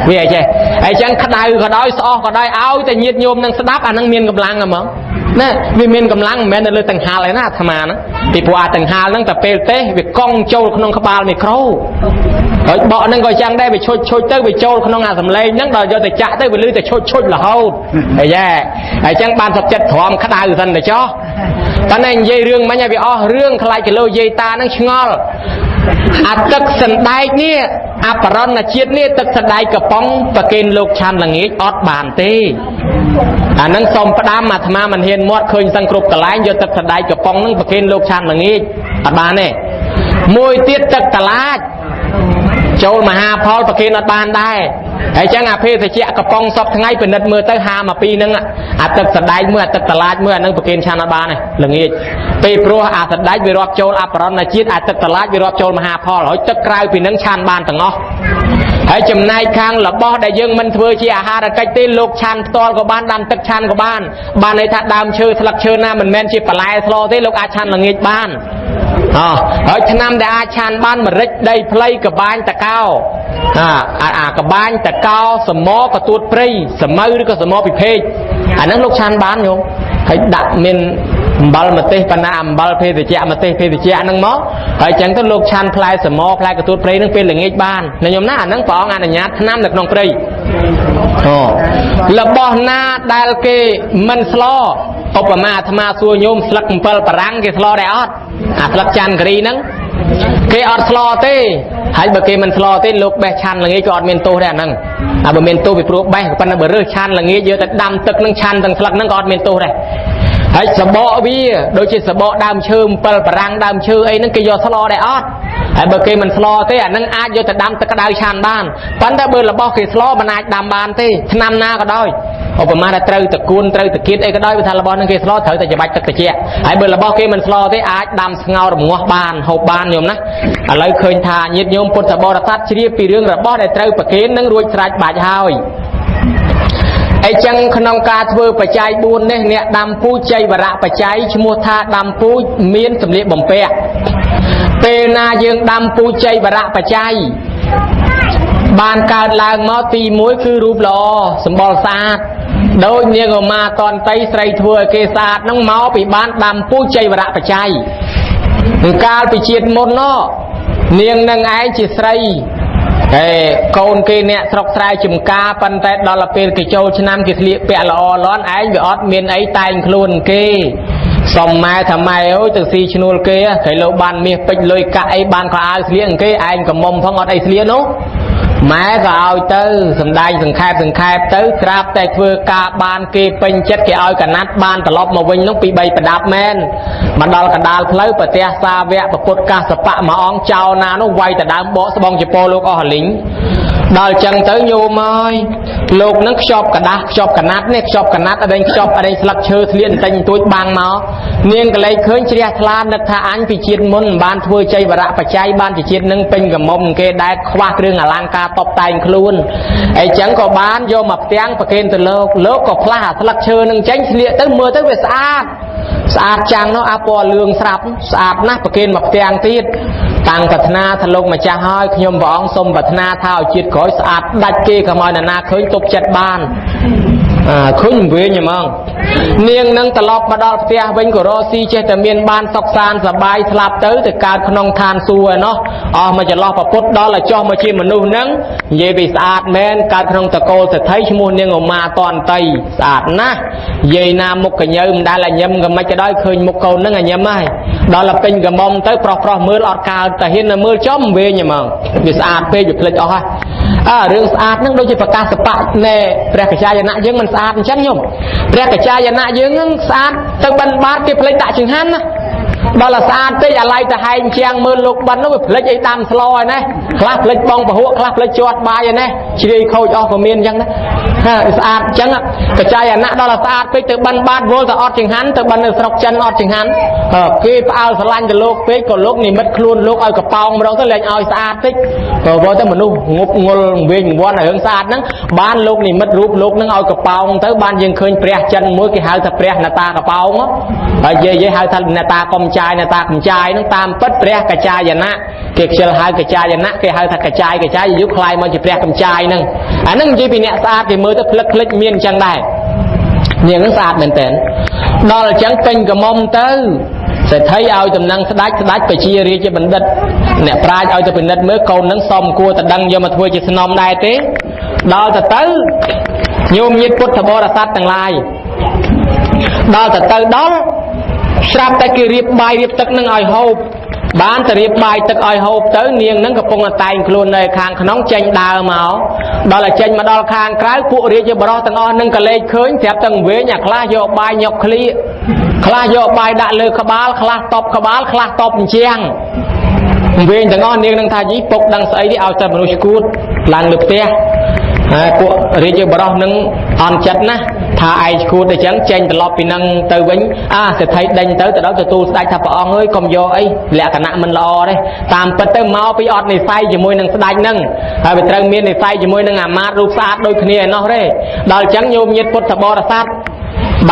เวียใช่ไอ้จังกระไดก็ได้ซอก็ได้เอาแต่ยินโยมนั่งสดับนั่งเมียนกำลังอะมั้งนี่วิเมียนกำลังแม้แต่เลยต่างหาอะไรนะอาธรรมะนะปีปัวต่างหานั่งแต่เปรเต้ไปกล้องโจลขนมขบาลไม่ครูบ่นั่งก็จังได้ไปช่วยเต้ไปโจลขนมงานสำเร็จนั่งเราจะแต่จะเต้ไปลื้อแต่ช่วยละเฮาไอ้แย่ไอ้จังบานสับจัดถอมขนาดอื่นเลยจ้อตอนนั้นยัยเรื่องมันยังไปอ้อเรื่องใครจะเล่ายัยตานั่งชงอลอัดตึกสันได้เนี่ยอัปรณเชียดเนี่ยตึกสันได้กระป๋องประเกณฑ์โลกชันหลังนี้ออดบานเต้นั่งสมประดามมาธรรมะมันเห็นมอดเคยสังกรุบกระไรโยตึกสันได้กระป๋องนั่งประเกณฑ์โลกชันหลังนี้อดบานเนี่ยมวยเตี้ยตึกตลาดโจลมหาพอลประเคนอัดบานได้ไอ้จังอาเพศเจี๊ยกระปองซอกทั้งไงเป็นนัดมือตั้งหามาปีนึงอาจจะสดายเมื่อตัดตลาดเมื่อนั่งประเคนชาณบานเนี่ยหลังนี้ไปโปรอาจสดายวิรอบโจลอัปรณจิตอาจจะตลาดวิรอบโจลมหาพอลเขาจะกลายเป็นนังชาณบานต่างอ๋อให้จำนายค้างหลับบ่ได้ยังมันเถื่อชีอาหารกัดตีลูกชันตอลกับบ้านดำตึกชันกับบ้านในทัดดำเชื่อสลักเชื่อหน้ามันแมนชีปลายสโลที่ลูกอาชันหลังนี้บ้านเฮ้ยทนำได้อาชันบ้านมันเล็กได้เพลย์กับบ้านตะเก้ากับบ้านตะเก้าสมอกับตัวปรีสมัยหรือก็สมอปิเพยอันนั้นลูกชันบ้านโยมให้ดักเมนบาลมาเตะปนามบาลเพศเจ้ามาเตะเพศเจ้านั่งมอให้จังต้นลูกชันพลายสมอพลายกับตัวปรีนั่งเป็นหลังนี้บ้านในโยมหน้านั่งปองานอันยัดทนำหลักน้องปรีแล้วบ่อหน้าได้เกมันสลอ ឧបមាអាត្មាសួរញោមស្លឹក7បារាំងគេស្លដែរអត់អាស្លឹកច័ន្ទគិរីហ្នឹងគេអត់ស្លទេហើយបើគេមិនស្លទេលោកបេះឆាន់ល្ងាចក៏អត់មានទោសដែរអាហ្នឹងបើមានទោសពីព្រោះបេះប៉ុន្តែបើរើសឆាន់ល្ងាចយកទៅដាំទឹកនឹងឆាន់ទាំងស្លឹកហ្នឹងក៏អត់មានទោសដែរហើយសបកវាដូចជាសបកដើមឈើ7បារាំងដើមឈើអីហ្នឹងគេយកស្លដែរអត់ហើយបើគេមិនស្លទេអាហ្នឹងអាចយកទៅដាំទឹកក្តៅឆាន់បានប៉ុន្តែបើរបស់គេស្លមិនអាចដាំបានទេឆ្នាំណាក៏ដោយឧបមាថាត្រូវតកួនត្រូវតកៀតអីក៏ដោយបើថារបស់ហ្នឹងគេស្លត្រូវតែច្បាច់ទឹកត្រជាក់ហើយបើរបស់គេមិនស្លទេអាចដាំស្ងោររងាស់បានហូបបានញោមណាឥឡូវឃើញថាញាតិញោមពុទ្ធបរិស័ទជ្រាបពីរឿងរបស់ដែលត្រូវប្រគេននឹងរួចស្រេចបាច់ហើយអីចឹងក្នុងការធ្វើបច្ច័យ4នេះអ្នកដាំពូជចៃវរៈបច្ច័យឈ្មោះថាដាំពូជមានសម្លៀកបំពាក់ពេលណាយើងដាំពូជចៃវរៈបច្ច័យបានកើតឡើងមកទី1គឺរូបល្អសម្បុរស្អាតដោយនាងឧមាតន្តីស្រីធ្វើឲ្យគេស្អាតហ្នឹងមកពីបានដាំពូជចៃវរៈបច្ច័យកាលពីជាតិមុននោះនាងនឹងឯងជាស្រីកូនគេអ្នកស្រុកស្រែចំការប៉ុន្តែដល់ពេលគេចូលឆ្នាំគេស្លៀកពាក់ល្អលាន់ឯងវាអត់មានអីតែងខ្លួនគេសុំម៉ែថាម៉ែអើយទៅស៊ីឈ្នួលគេគេលោបានមាសពេជ្រលុយកាក់អីបានក៏អាវស្លៀកគេឯងកមុំផងអត់អីស្លៀកនោះម៉ែក៏ឲ្យទៅសំដែងសង្ខេបទៅក្រាបតែធ្វើការបានគេពេញចិត្តគេឲ្យកណាត់បានត្រឡប់មកវិញនោះពី3ប្រដាប់មែនមកដល់កណ្ដាលផ្លូវប្រទះសាវកពុទ្ធកាសបៈមួយអង្គចោលណានោះវាយទៅដើមបកស្បងចពោលោកអស់លីងដល់ចឹងទៅញោមអើយលោកនឹងខ្ចប់กระดาษខ្ចប់កណាត់នេះខ្ចប់កណាត់អីខ្ចប់អីស្លឹកឈើធ្លាក់បន្តិចបន្តួចបាំងមកនាងកលែងឃើញជ្រះថ្លានឹកថាអញពីជាតិមុនបានធ្វើចៃវរៈបច្ច័យបានពីជាតិនឹងពេញកមុំគេដែលខ្វះគ្រឿងអលង្ការតបតែងខ្លួនអីចឹងក៏បានយកមកផ្ទាំងប្រគេនទៅលោកក៏ផ្លាស់អាស្លឹកឈើនឹងចេញស្លៀកទៅមើលទៅវាស្អាតចាំងនោះអាពណ៌លឿងស្រាប់ស្អាតណាស់ប្រគេនមកផ្ទាំងទៀតតាំងប្រាថ្នាថាលោកម្ចាស់ហើយខ្ញុំព្រះអង្គសូមប្រាថ្នាថាឲ្យជាតិក្រោយស្អាតដាច់គេកុំឲ្យណាឃើញទប់ចិត្តបានឃើញវិញហ្មងនាងនឹងត្រឡប់មកដល់ផ្ទះវិញក៏រកស៊ីចេះតែមានបានសុខសាន្តសប្បាយស្លាប់ទៅកើតក្នុងឋានសួគ៌ឯណោះអស់មកចន្លោះប្រពុតដល់ឲ្យចុះមកជាមនុស្សនឹងនិយាយពីស្អាតមែនកើតក្នុងតកូលសេដ្ឋីឈ្មោះនាងឧមាតន្តីស្អាតណាស់និយាយណាមុខកញើមិនដែលឲ្យញឹមក៏មិនក៏ដោយឃើញមុខកូននឹងឲ្យញឹមហើយដល់ទៅពេញកមុំទៅប្រុសមើលអត់កើតតែហ៊ានមើលចំវិញហ្មងវាស្អាតពេកវាភ្លេចអស់ហើយរឿងស្អាតហ្នឹងដូចជាប្រកាសបៈណែព្រះកច្ចាយណៈយើងមិនស្អាតអញ្ចឹងញោមព្រះកច្ចាយណៈយើងហ្នឹងស្អាតទៅបិណ្ឌបាតគេភ្លេចដាក់ចង្ហាន់ណាដល់តែស្អាតតិចអាឡ័យទៅហែងជាងមើលលោកបិណ្ឌនោះវាភ្លេចអីដាំស្លហើយណាខ្លះភ្លេចបងពហុខ្លះភ្លេចជាប់បាយហើយណាជ្រាយខូចអស់ក៏មានអញ្ចឹងណាស្អាតអញ្ចឹងកច្ចាយណៈដល់តែស្អាតពេកទៅបិណ្ឌបាតវល់ទៅអត់ចង្ហាន់ទៅបិណ្ឌនៅស្រុកចិនអត់ចង្ហាន់គេផ្អើលស្រឡាញ់ទៅលោកពេកក៏លោកនិមិត្តខ្លួនលោកឲ្យកប៉ោងម្ដងទៅលែងឲ្យស្អាតតិចក៏វល់ទៅមនុស្សងប់ងល់វិញវន់រឿងស្អាតហ្នឹងបានលោកនិមិត្តរូបលោកហ្នឹងឲ្យកប៉ោងទៅបានយើងឃើញព្រះចិនមួយគេហៅថាព្រះនតាកប៉ោងហើយនិយាយហៅថានតាកំចាយនតាកំចាយហ្នឹងតាមពិតព្រះកច្ចាយណៈគេខ្ជិលហៅកច្ចាយណៈគេហៅថាកច្ចាយយុគខ្លាយមកជាព្រះកំចាយហ្នឹងអាហ្នឹងនិយាយពីអ្នកស្អាតគេមើលទៅភ្លឹកភ្លេចមានអញ្ចឹងដែរនាងហ្នឹងស្អាតមែនតើដល់អញ្ចឹងពេញកមុំទៅសេដ្ឋីឲ្យតំណែងស្ដេចបជារាជបណ្ឌិតអ្នកប្រាជ្ញឲ្យទៅពិនិត្យមើលកូនហ្នឹងសមគួរតែដឹងយកមកធ្វើជាស្នំដែរទេដល់ទៅញោមញាតិពុទ្ធបរិស័ទទាំងឡាយដល់ដល់ស្រាប់តែគេរៀបបាយរៀបទឹកនឹងឲ្យហូបបានទៅរៀបបាយទឹកឲ្យហូបទៅនាងនឹងកំពុងតែងខ្លួននៅខាងក្នុងចេញដើរមកដល់តែចេញមកដល់ខាងក្រៅពួករាជបរិសទាំងអស់នឹងក៏លេចឃើញស្រាប់តែវិញអាខ្លះយកបាយញុកឃ្លៀខ្លះយកបាយដាក់លើក្បាលខ្លះតបក្បាលខ្លះតបអញ្ចាំងវិញទាំងអស់នាងនឹងថាយីពុកដឹងស្អីនេះឲ្យតែមនុស្សឈួតឡើងលើផ្ទះហើយពួករាជបរិសនឹងអន់ចិត្តណាស់ថាឯងឈួតអញ្ចឹងចេញត្រឡប់ពីនឹងទៅវិញសេដ្ឋីដេញទៅដល់ទទួលស្ដេចថាព្រះអង្គអើយកុំយកអីលក្ខណៈមិនល្អទេតាមពិតទៅមកពីអត់និស័យជាមួយនឹងស្ដេចហ្នឹងហើយវាត្រូវមាននិស័យជាមួយនឹងអាមាត្យរូបស្អាតដូចគ្នាឯណោះទេដល់អញ្ចឹងញោមញាតិពុទ្ធបរិស័ទ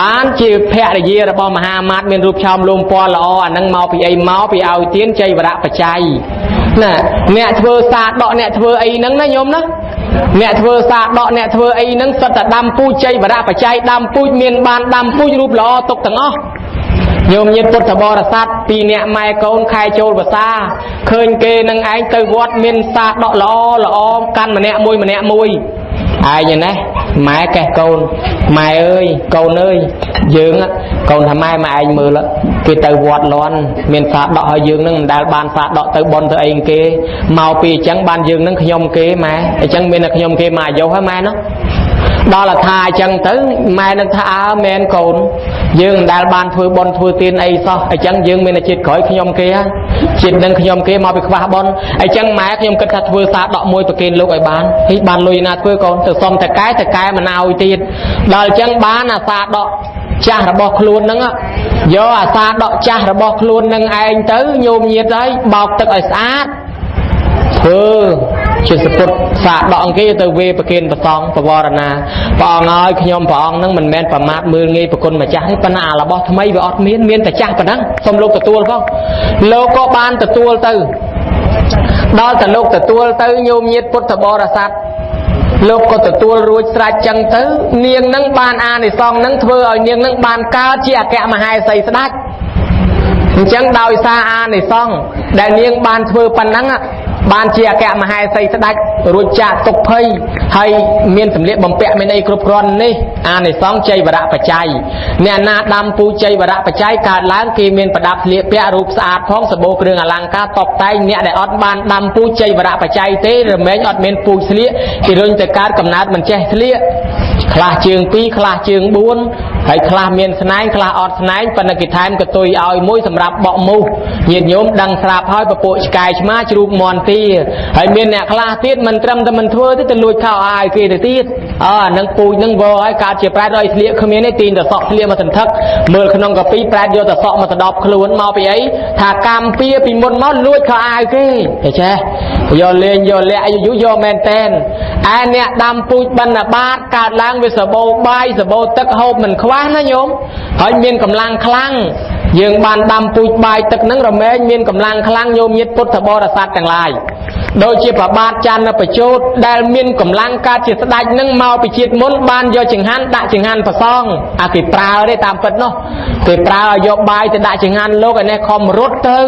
បានជាភរិយារបស់មហាមាត្យមានរូបឆោមលំពណ៌ល្អអានឹងមកពីអីមកពីឲ្យទានចៃវរៈបច្ច័យណាអ្នកធ្វើសាដកអ្នកធ្វើអីហ្នឹងណាញោមណាអ្នកធ្វើសាដកអ្នកធ្វើអីហ្នឹងសិតតែដាំពូជចៃវរៈបច្ច័យដាំពូជមានបានដាំពូជរូបល្អទុកទាំងអស់ញោមញាតិពុទ្ធបរិស័ទពីអ្នកម៉ែកូនខែចូលភាសាឃើញគេនឹងឯងទៅវត្តមានសាដកល្អកាន់ម្នាក់មួយឯងណា ម៉ែកេះកូនម៉ែអើយកូនអើយយើងកូនថាម៉ែមកឯងមើលគេទៅវត្តលាន់មានសាដកឲ្យយើងនឹងមិនដែលបានសាដកទៅបន់ទៅអីគេមកពីអញ្ចឹងបានយើងនឹងខ្ញុំគេម៉ែអញ្ចឹងមានតែខ្ញុំគេមកអាយុហើយម៉ែនោះដល់ថាអញ្ចឹងទៅម៉ែនឹងថាអើមែនកូនយើងមិនដែលបានធ្វើបន់ធ្វើទានអីសោះអញ្ចឹងយើងមានតែជាតិក្រោយខ្ញុំគេហើយជាតិនឹងខ្ញុំគេមកពីខ្វះបន់អញ្ចឹងម៉ែខ្ញុំគិតថាធ្វើសាដកមួយប្រគេនលោកឲ្យបានហីបានលុយណាធ្វើកូនទៅសុំតកែមិនឲ្យទៀតដល់អញ្ចឹងបានអាសាដកចាស់របស់ខ្លួនហ្នឹងយកអាសាដកចាស់របស់ខ្លួននឹងឯងទៅញោមញាតហើយបោកទឹកឲ្យស្អាតធ្វើជាសពុតសាដកអង្គទៅវេប្រគិនប្រសងបវរណាព្រះអង្គឲ្យខ្ញុំព្រះអង្គនឹងមិនមែនប្រមាថមើលងាយប្រគុណម្ចាស់ទេប៉ុន្តែអារបស់ថ្មីវាអត់មានតែចាស់ប៉ុណ្ណឹងសូមលោកទទួលផងលោកក៏បានទទួលទៅដល់តែលោកទទួលទៅញោមញាតពុទ្ធបរិស័ទលោកក៏ទទួលរួចស្រេចចឹងទៅនាងនឹងបានអានិសង្សនឹងធ្វើឲ្យនាងនឹងបានកើតជាអគ្គមហេសីស្ដេចអញ្ចឹងដោយសារអានិសង្សដែលនាងបានធ្វើប៉ុណ្ណឹងបានជាអគ្គមហេសីស្ដេចរួចចាកទុក្ខភ័យហើយមានសម្លៀកបំពាក់មានអីគ្រប់គ្រាន់នេះអានិសង្សជ័យវរៈបច្ច័យអ្នកណាដាំពូជ័យវរៈបច្ច័យកើតឡើងគេមានប្រដាប់ស្លៀកពាក់រូបស្អាតផងសបោគ្រឿងអលង្ការតបតែងអ្នកដែលអត់បានដាំពូជ័យវរៈបច្ច័យទេរមែងអត់មានពូជស្លៀកគេរុញទៅកើតកំណើតមិនចេះស្លៀកខ្លះជើង2ខ្លះជើង4ហើយខ្លះមានស្នែងខ្លះអត់ស្នែងប៉ុន្តែគេថែមកតុយឲ្យមួយសម្រាប់បក់មូសញាតិញោមដឹងស្រាប់ហើយពពួកឆ្កែឆ្មាជ្រូកមាន់ទាហើយមានអ្នកខ្លះទៀតមិនត្រឹមតែមិនធ្វើទេទៅលួចខោអាវគេទៅទៀតអានឹងពូជនឹងវឲ្យកើតជាប្រែតឲ្យស្លៀកគ្មានទេទីងតែសក់ស្លៀកមកសន្ធឹកមើលក្នុងកាពីប្រែតយកតែសក់មកដដប់ខ្លួនមកពីអីថាកម្មពៀពីមុនមកលួចខោអាវគេតែចេះយកលេងយកលាក់យូរយកមែនតែនឯអ្នកដាំពូជបណ្ឌបាតកើតឡើងវាសបោបាយសបោទឹកហូបមិនខ្វះណាញោមហើយមានកម្លាំងខ្លាំងយើងបានដាំពូជបាយទឹកនឹងរមែងមានកម្លាំងខ្លាំងញោមញាតិពុទ្ធបរិស័ទទាំងឡាយដូចជាប្របាទច័ន្ទបជោតដែលមានកម្លាំងកើតជាស្ដេចនឹងមកពីជាតិមុនបានយកចង្ហាន់ដាក់ចង្ហាន់ប្រសងអាគេប្រើទេតាមពិតនោះគេប្រើឲ្យយកបាយទៅដាក់ចង្ហាន់លោកឯនេះខំរត់ទៅ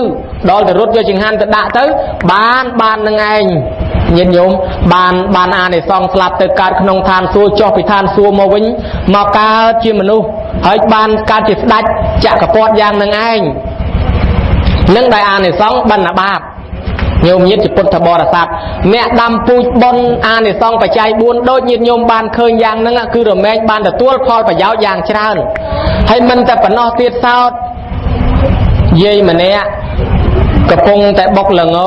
ដល់ទៅរត់យកចង្ហាន់ទៅដាក់ទៅបាននឹងឯងញាតិញោមបានអានិសង្សស្លាប់ទៅកើតក្នុងឋានសួគ៌ចុះពីឋានសួគ៌មកវិញមកកើតជាមនុស្សហើយបានកើតជាស្ដេចចក្រពត្តិយ៉ាងនឹងឯងនឹងដោយអានិសង្សបណ្ឌបាតញោមញាតិពុទ្ធបរិស័ទអ្នកដាំពូជបុណ្យអានិសង្សបច្ច័យ4ដូចញាតិញោមបានឃើញយ៉ាងហ្នឹងគឺរមែងបានទទួលផលប្រយោជន៍យ៉ាងច្រើនហើយមិនតែប៉ុណ្ណោះទៀតសោតយាយម្នាក់កំពុងតែបុកល្ង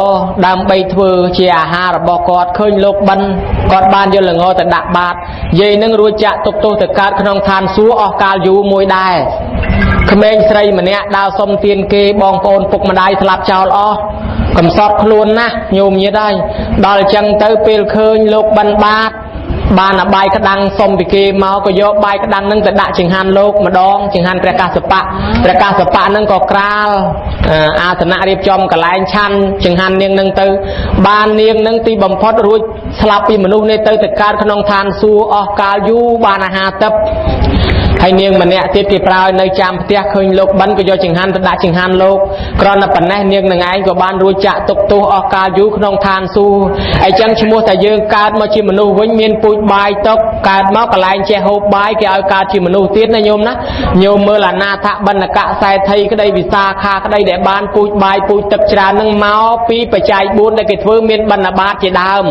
ដើម្បីធ្វើជាអាហាររបស់គាត់ឃើញលោកបិណ្ឌគាត់បានយកល្ងទៅដាក់បាតយាយនឹងរួចចាក់ទុកទោសទៅកើតក្នុងឋានសួគ៌អស់កាលយូរមួយដែរក្មេងស្រីម្នាក់ដើរសុំទានគេបងប្អូនពុកម្ដាយស្លាប់ចោលអស់កំសត់ខ្លួនណាស់ញោមញាតិហើយដល់អញ្ចឹងទៅពេលឃើញលោកបិណ្ឌបាតបានអាបាយក្តាំងសុំពីគេមកក៏យកបាយក្តាំងនឹងទៅដាក់ចង្ហាន់លោកម្ដងចង្ហាន់ព្រះកសបៈនឹងក៏ក្រាលអាសនៈរៀបចំកន្លែងឆាន់ចង្ហាន់នាងនឹងទៅបាននាងនឹងទីបំផុតរួចស្លាប់ពីមនុស្សនេះទៅកើតក្នុងឋានសួគ៌អស់កាលយូរបានអាហារទឹកហើយនាងម្នាក់ទៀតគេប្រើនៅចាំផ្ទះឃើញលោកបិណ្ឌក៏យកចង្ហាន់ទៅដាក់ចង្ហាន់លោកគ្រាន់តែប៉ុណ្ណេះនាងនឹងឯងក៏បានរួចចាក់ទុកទោសអស់កាលយូរក្នុងឋានសួគ៌អញ្ចឹងឈ្មោះតែយើងកើតមកជាមនុស្សវិញមានពូជបាយទុកកើតមកកន្លែងចេះហូបបាយគេឲ្យកើតជាមនុស្សទៀតណាញោមណាញោមមើលអនាថបណ្ឌកៈសេដ្ឋីក្តីវិសាខាក្តីដែលបានពូជបាយពូជទឹកច្រើននឹងមកពីបច្ច័យ4ដែលគេធ្វើមានបណ្ឌបាតជាដើម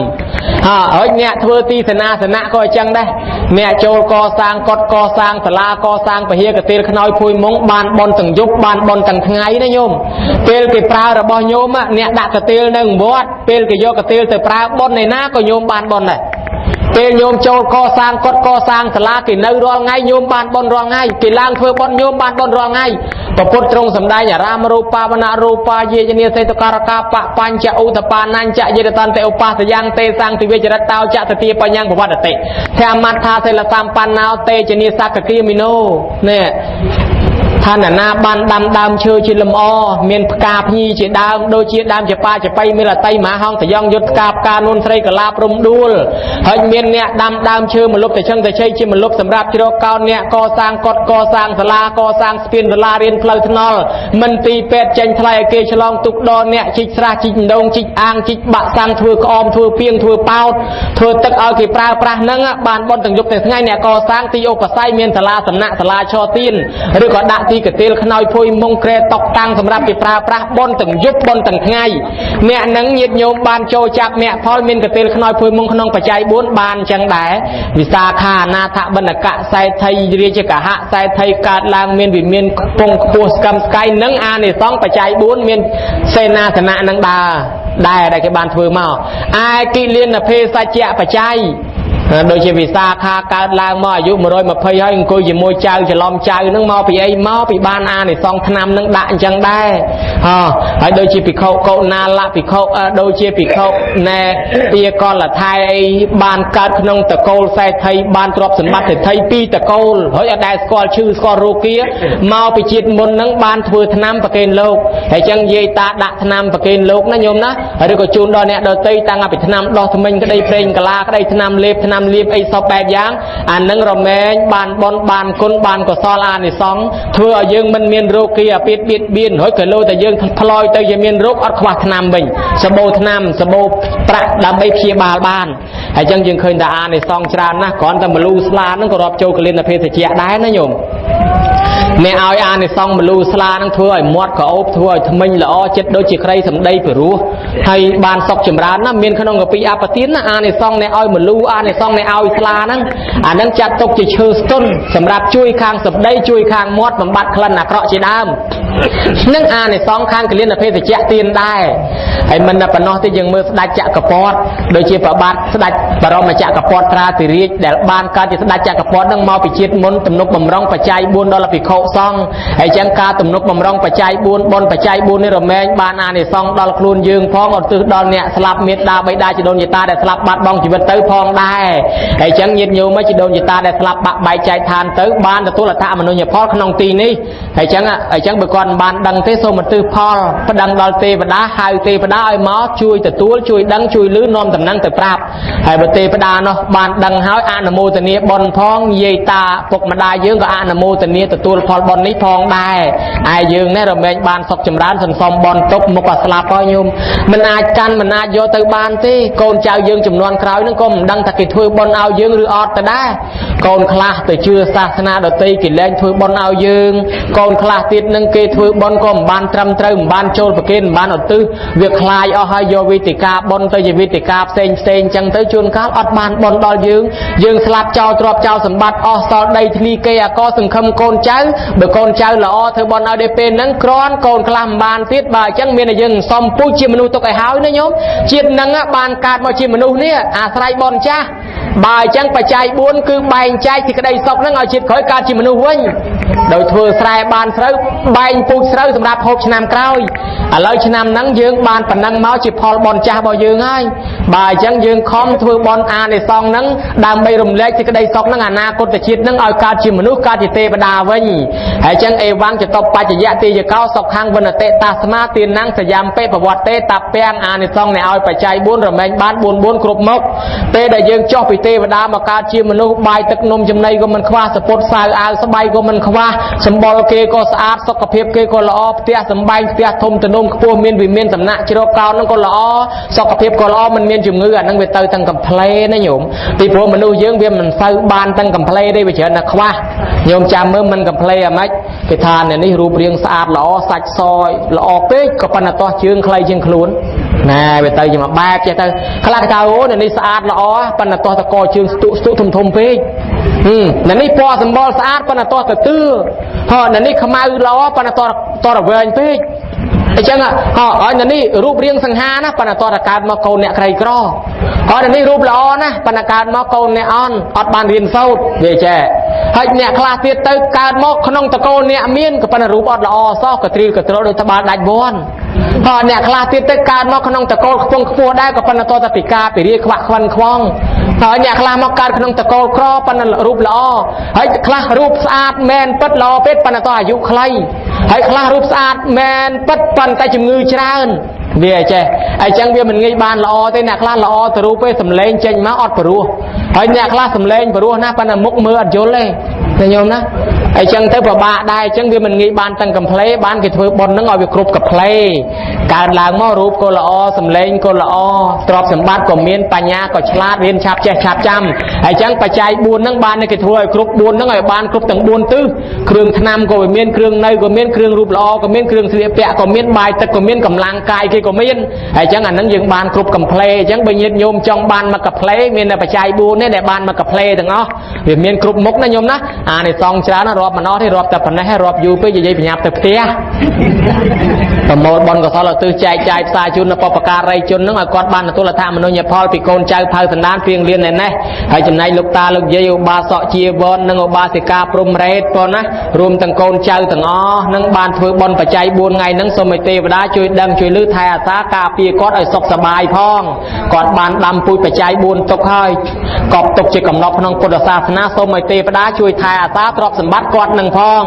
ហើយអ្នកធ្វើទីសេនាសនៈក៏អញ្ចឹងដែរអ្នកចូលកសាងកុដិកសាងសាលាកសាងពហិកទាលខ្នើយភួយមុងបានបនទាំងយប់បានបនទាំងថ្ងៃណាញោមពេលគេប្រើរបស់ញោមអ្នកដាក់កទាលនៅវត្តពេលគេយកកទាលទៅប្រើបនឯណាក៏ញោមបានបនដែរពេលញោមចូលកសាងកុដិកសាងសាលាគេនៅរាល់ថ្ងៃញោមបានបនរាល់ថ្ងៃគេឡើងធ្វើបនញោមបានបនរាល់ថ្ងៃព្រះពុទ្ធទ្រង់សម្ដែងអារាមរូបាវនរូបាយេជនីសេតការកាបបញ្ចឧតបាណាញ្ចយេតន្តេឧបាសយ៉ាងទេសង្ឃទិវិចរតោចតទាបញ្ញាងប្រវត្តិតិធម្មថាសិលសម្បណ្ណោតេជនីសក្កគិមីណូនេះ ท่านนาบันดำดำเชื่อชิลมอเมียนกาพีจีดามโดยจีดามจะปาจะไปเมลไตหมาห้องแต่ย่องยุดกาบการนุนไตรกลาปรุมดูลเฮ้ยเมียนเนี่ยดำดำเชื่อมันลบแต่เชิงแต่ใช่ชิมันลบสำหรับจิโรกาวเนี่ยก่อสร้างกฎก่อสร้างศาลาก่อสร้างสปินศาลาเรียนเพลย์ทนอลมันตีเป็ดเจนทลายเกชลองตุกดอนเนี่ยจิตราจิตดงจิตอ่างจิตบะสังทัวกอมทัวเพียงทัวเป้าทัวตึกเอาที่ปลาปลานั่งบานบอลต่างยุบแต่ง่ายเนี่ยก่อสร้างตีโอกไซเมียนศาลาสำนักศาลาชอตีนหรือก็ดะตีกระเตลขนอยพุยมงเกรตกตังสำหรับที่ปลาปลาบอลต่างยุบบอลต่างง่ายเนี่ยนังยิดโยมบานโจจับเนี่ยพอเมียนกระเตลขนอยพุยมงขนองปัจจัยบุญบานจังได้วิสาขานาทบรรณกะไซไทยเรียจกะหะไซไทยกาดลางเมียนวิเมียนปงปูสกรรมสกายนังอาเนี่ยต้องปัจจัยบุญเมียนเซนาสนะนังดาได้แค่บานถือมาไอ้กิเลนเพศเจาปัจจัยโดยเฉพาะวิสาขาการลางมาอายุมาร้อยมาพยายามคุยจะมวยเจ้าจะล้อมเจ้านั่งมาปีไอ้มาปีบ้านอาในซองธนามนั่งด่าจังได้โดยเฉพาะเขาโกนาละปีเขาโดยเฉพาะปีเขาในตีกรละไทยบ้านการขนมตะโกลใส่ไทยบ้านตรอบสมบัติไทยปีตะโกลเฮ้ยได้สกอร์ชื่อสกอร์โรเกียมาไปจิตมนนั่งบ้านถือธนามประเคนโลกให้จังเยตาด่าธนามประเคนโลกนะโยมนะหรือก็จูนดอนเนี่ยโดยตีตั้งเอาไปธนามดอกทมิงก็ได้เพลงกลาก็ได้ธนามเล็บธนามเลียบไอ้สอบแบบอย่างอันนั้นเราแม้บานบอลบานคนบานก็ซอลาในสองเธอยังมันเมียนโรเกียปิดบิดเบียนเฮ้ยเกิดโลแต่ยังพลอยแต่ยังเมียนโรคอัดขวาธนามบิงสบู่ธนามสบู่ประดับใบเพียบาลบานไอ้ยังเคยด่าในซองจานนะก่อนแต่มาลูสลานั่งก็รอบโจกเล่นเพศเจียได้นะโยมแม่เอาอาในซองมาลูสลานั่งถ้วยมดก็อบถ้วยทำไมละอ้อเจ็ดโดยจีใครสำได้ไปรู้ให้บานซอกจมร้านนะเมียนขนมกับปีอาปตินนะอาในซองในอ้อยมาลูอาในซองในเอาอิสลานั่งอันนั้นจัดตกจีเชิร์สต้นสำหรับช่วยคางสำได้ช่วยคางมดบำบัดคลันนักเคราะห์จีดามนั่งอาในซองคางกเลียนเพศเจียตีนได้ไอ้มันปนอที่ยังมือสดัดจักรพอดโดยเฉพาะบานสดัดบรมจักรพอดตราติริแต่บานการจะสดัดจักรพอดนั่งมาไปจิตมนตำนกบำร้องปัจจัยบุญดอลปิโคซองไอ้จังการตำนกบำร้องปัจจัยบุญบนปัจจัยบุญในรแมงบานอาในซองดอลครูนยืงพ้องอดตื้อดอลเนี่ยสลับเมตตาใบได้จะโดนจิตาแต่สลับบาดบองจีบเตอร์พองได้ไอ้จังยิดอยู่ไม่จะโดนจิตาแต่สลับบะใบใจทานเตอร์บานแต่ตัวละท่ามนุษย์พอขนองตีนี้ไอ้จังเบิกก่อนบานดังเทโซมันตื้อพอประดังดอลเตประดาหายเตประดาไอ้หมอช่วยแต่ตัวช่วยดังช่วยลื้อนอมตำนั่งแต่ปราบไอ้บเตประดาเนาะบานดังหายอาณโมตเนียบอลพองเยตาปกมาได้ยืงก็อาณโมตเนียแต่ตัวพอบอลนี้พองได้ไอ้ยืงเนี่ยเราแบ่งบานศกจำร้านสันซอมบอลตกมกสลาปอยุมมันอาจกันมันอาจโยตือบานที่โกนเจ้ายืงจำนวนคราวนึงก็ดังตะกิดถ้วยบอลเอายืงหรือออดแต่ได้โกนคลาแต่เชื่อศาสนาดตีกิเลนถ้วยบอลเอายืงโกนคลาติดนึงเกถ้วยบอลก็บานตรำเติมบานโจลประเคนบานอดตื้อเวียคลายเอาให้โยวิติกาบอลเตยวิติกาเซนจังเตยชวนข้าวอดบานบอลดอลยืงสลับเจ้าตรอบเจ้าสมบัติออสอดได้ทีเกียก็สึงคำโกนเจ้าเบิกโกนเจ้าละอเธอบอลเอาได้เป็นนังกรอนโกนคลำบานติดบ่าจังเมียนยังซอมปุจิมนุตกไอหาวนะโยมจิตนังบานการมาจิมนุเนี่ยอาศัยบอลจ้าบ่ายจังปัจจัยบุญคือใบใจที่กระไดซอกนั่งเอาจิตขอยการจิมนุวิ่งโดยเธอสายบานเสือใบปูเสือสำหรับหกชนามกล้าวเลยชนามนังยืงบานปนังเมาจิพอลบอลจ้าบ่ยืงง่ายบ่ายจังยืงคอมเธอบอลอาในซองนังดามใบรุมเล็กที่กระไดซอกนั่งนาคตจิตนั่งเอาการจิมนุการจิตเตปดาวิ่งให้จังเอวังจะตบปัจจัยตีจะเข้าซอกข้างบนเตตาสมาตีนังสยามเป้ประวัติเตตับแป้งอาในซองในเอาปัจจัยบุญระแมงบ้านบุญกรุบมกเตได้ยืงจ่อไปเตปดามาการจิมนุใบตึกนมจำในก็มันคว้าสปอตสายอาสบายก็มันคว้าสมบอลเกก็สะอาดสกปรกเกก็ละอเตียสบายเตียทมตะนมขบวนเมียนวิเมียนสำนักจิโรกาวนั่งก็ละอสกปรกก็ละอมันเมียนจุ่มเงือนั่งไปเตยตั้งกับเพลนะโยมตีพวกมันดูเยอะเวียนมันไฟบานตั้งกับเพลได้ไปเฉยนักคว้าโยมจำเมื่อมันกับเพลอะไหมไปทานเนี่ยนี่รูปเรียงสะอาดละอสัจซอยละอเป๊กก็ปนต่อเชิงใครเชิงขลุ่นน่ไปเตยจะมาแบกจะเตยขลังเท้าโอ้เนี่ยนี่สะอาดละอปนต่อตะกอเชิงสุทมเป๊กนั่นนี่พอสมบอลสะอาดปนต่อตะตื้อพอนั่นนี่ขมาละอปนต่อระเวนเป๊กไอ้จังอ่ะนั่นนี่รูปเรียงสังหานะปนต่อตะการมาโกนเนี่ยใครกรอนั่นนี่รูปละอนะปนการมาโกนเนี่ยออดบานเรียนเศร้าเวเจให้เนี่ยคลาสเตียเตอร์การมอกขนมตะโกนเนี่ยเมียนกับปนรูปอดละอซอกกระตรีกระตรโดยตบาดัดบอนเนี่ยคลาสเตียเตอร์การมอกขนมตะโกนคงขบได้กับปนต่อตะปิกาไปเรียกขวักควันคล้อง ហើយអ្នកខ្លះមកកើតក្នុងតកូលក្រប៉ុន្តែរូបល្អហើយខ្លះរូបស្អាតមែនពិតល្អពេកប៉ុន្តែតអាយុខ្លីហើយខ្លះរូបស្អាតមែនពិតប៉ុន្តែជំងឺច្រើនវាចេះអញ្ចឹងវាមិនងាយបានល្អទេអ្នកខ្លះល្អទៅរូបទេសម្លេងចេញមកអត់ព្រោះហើយអ្នកខ្លះសម្លេងព្រោះណាប៉ុន្តែមុខមើលអត់យល់ទេតែញោមណាអញ្ចឹងទៅពិបាកដែរអញ្ចឹងវាមិនងាយបានទាំងកំ pl េបានគេធ្វើប៉ុនហ្នឹងឲ្យវាគ្រប់កំ pl េកើតឡើងមករូបក៏ល្អសម្លេងក៏ល្អទ្រព្យសម្បត្តិក៏មានបញ្ញាក៏ឆ្លាតរៀនឆាប់ចេះឆាប់ចាំអញ្ចឹងបច្ច័យ4ហ្នឹងបានគេធ្វើឲ្យគ្រប់4ហ្នឹងឲ្យបានគ្រប់ទាំង4ទិសគ្រឿងថ្នាំក៏វាមានគ្រឿងនៅក៏មានគ្រឿងរូបល្អក៏មានគ្រឿងស្លៀកពាក់ក៏មានបាយទឹកក៏មានកម្លាំងកាយគេក៏មានហើយអញ្ចឹងអាហ្នឹងយើងបានគ្រប់កំ pl េអញ្ចឹងបើញាតិញោមចង់បានមកកំ pl េមានតែបច្ច័យ4នេះដែលបានមកកំ pl េទាំងអស់វាមានគ្រប់មុខណាញោមណាអានេះសងច្រើនរាប់មិនអស់ទេរាប់តែប៉ុណ្ណេះរាប់យូរពេកនិយាយប្រញាប់ទៅផ្ទះប្រមូលបុណ្យកុសលឧទ្ទិសចែកចាយផ្សាយជូនដល់បុព្វការីជនហ្នឹងឲ្យគាត់បានទទួលអត្ថមនោញ្ញផលពីកូនចៅផៅសន្តានព្រៀងលៀននេះហើយចំណែកលោកតាលោកយាយឧបាសកជាវននិងឧបាសិកាព្រំរ៉េតប៉ុណ្ណារួមទាំងកូនចៅទាំងអស់នឹងបានធ្វើបុណ្យបច្ច័យ4ថ្ងៃហ្នឹងសូមឲ្យទេវតាជួយដឹងជួយលឺថែអាសាការពារគាត់ឲ្យសុខសប្បាយផងគាត់បានដាំពូជបច្ច័យ4ទុកហើយកប់ទុកជាកំណត់ក្នុងពុទ្ធសាសនាសូមឲ្យទេវតាជួយថែអាសាទ្រព្យសម្បត្តិគាត់នឹងផង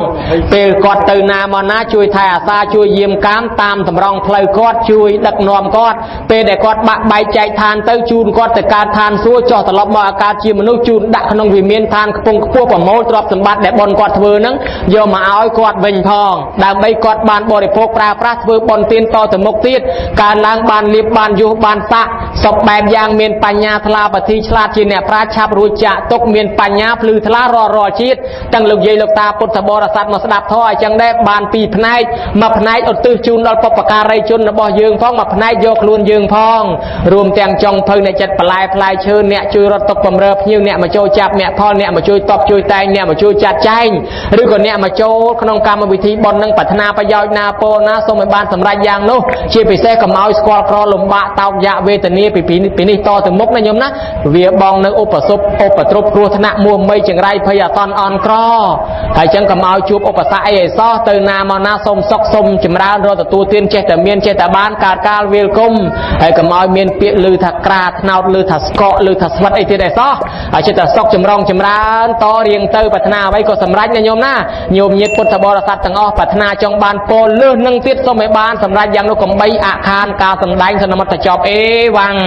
ពេលគាត់ទៅណាមកណាជួយថែអាសាជួយយាមកាមតាមតម្រង់ផ្លូវគាត់ជួយដឹកនាំគាត់ពេលដែលគាត់បាក់បែកចែកឋានទៅជូនគាត់ទៅកើតឋានសួគ៌ចុះត្រឡប់មកអាកាសជាមនុស្សជូនដាក់ក្នុងវិមានឋានខ្ពង់ខ្ពស់ប្រមូលទ្រព្យសម្បត្តិដែលបុណ្យគាត់ធ្វើហ្នឹងយកមកឲ្យគាត់វិញផងដើម្បីគាត់បានបរិភោគប្រើប្រាស់ធ្វើបុណ្យទានតទៅមុខទៀតកើនឡើងបានលៀបបានយុះបានស័កសុខបែបយ៉ាងមានបញ្ញាថ្លាបតិឆ្លាតជាអ្នកប្រាជ្ញឆាប់រួចចាក់ទុកមានបញ្ញាភ្លឺថ្លារាល់ជាតិទាំងលោកយាយលោកតាពុទ្ធបរិស័ទមកស្ដាប់ធម៌អញ្ចឹងដែរបានពីផ្នែកមួយផ្នែកឧទ្ទិសជូនដល់បុព្វការីជនរបស់យើងផងមួយផ្នែកយកខ្លួនយើងផងរួមទាំងចុងភៅអ្នកចិត្តបន្លែផ្លែឈើអ្នកជួយរត់ទុកបំរើភ្ញៀវអ្នកមកចូលចាប់អ្នកផលអ្នកមកជួយតបជួយតែងអ្នកមកជួយចាត់ចែងឬក៏អ្នកមកចូលក្នុងកម្មវិធីបុណ្យនឹងប្រាថ្នាប្រយោជន៍ណាពោណាសូមឲ្យបានសម្រេចយ៉ាងនោះជាពិសេសកុំឲ្យស្គាល់ក្រលំបាកតោកយ៉ាវេទនាពីនេះតទៅមុខណាញោមណាវាបងនៅឧបសពឧបទ្រពគ្រោះថ្នាក់មួមីចង្រៃភ័យអតន់អន់ក្រហើយចឹងកុំឲ្យជួបឧបសគ្គអីឲ្យសោះទៅណាមកណាសូមសុខសូមចម្រើនរកទទួលទានចេះតែមានចេះតែបានកើតកាលវាលគុំហើយកុំឲ្យមានពាក្យឮថាក្រាថ្នោតឮថាស្កកឮថាស្វិតអីទៀតឯសោះហើយចេះតែសុខចម្រងចម្រើនតរៀងទៅប្រាថ្នាអ្វីក៏សម្រេចណាញោមណាញោមញាតិពុទ្ធបរិស័ទទាំងអស់ប្រាថ្នាចង់បានពលលើសនឹងទៀតសូមឲ្យបានសម្រេចយ៉ាងនោះកុំបីអខានការសម្ដែងសន្មតចប់អេវ៉ាំង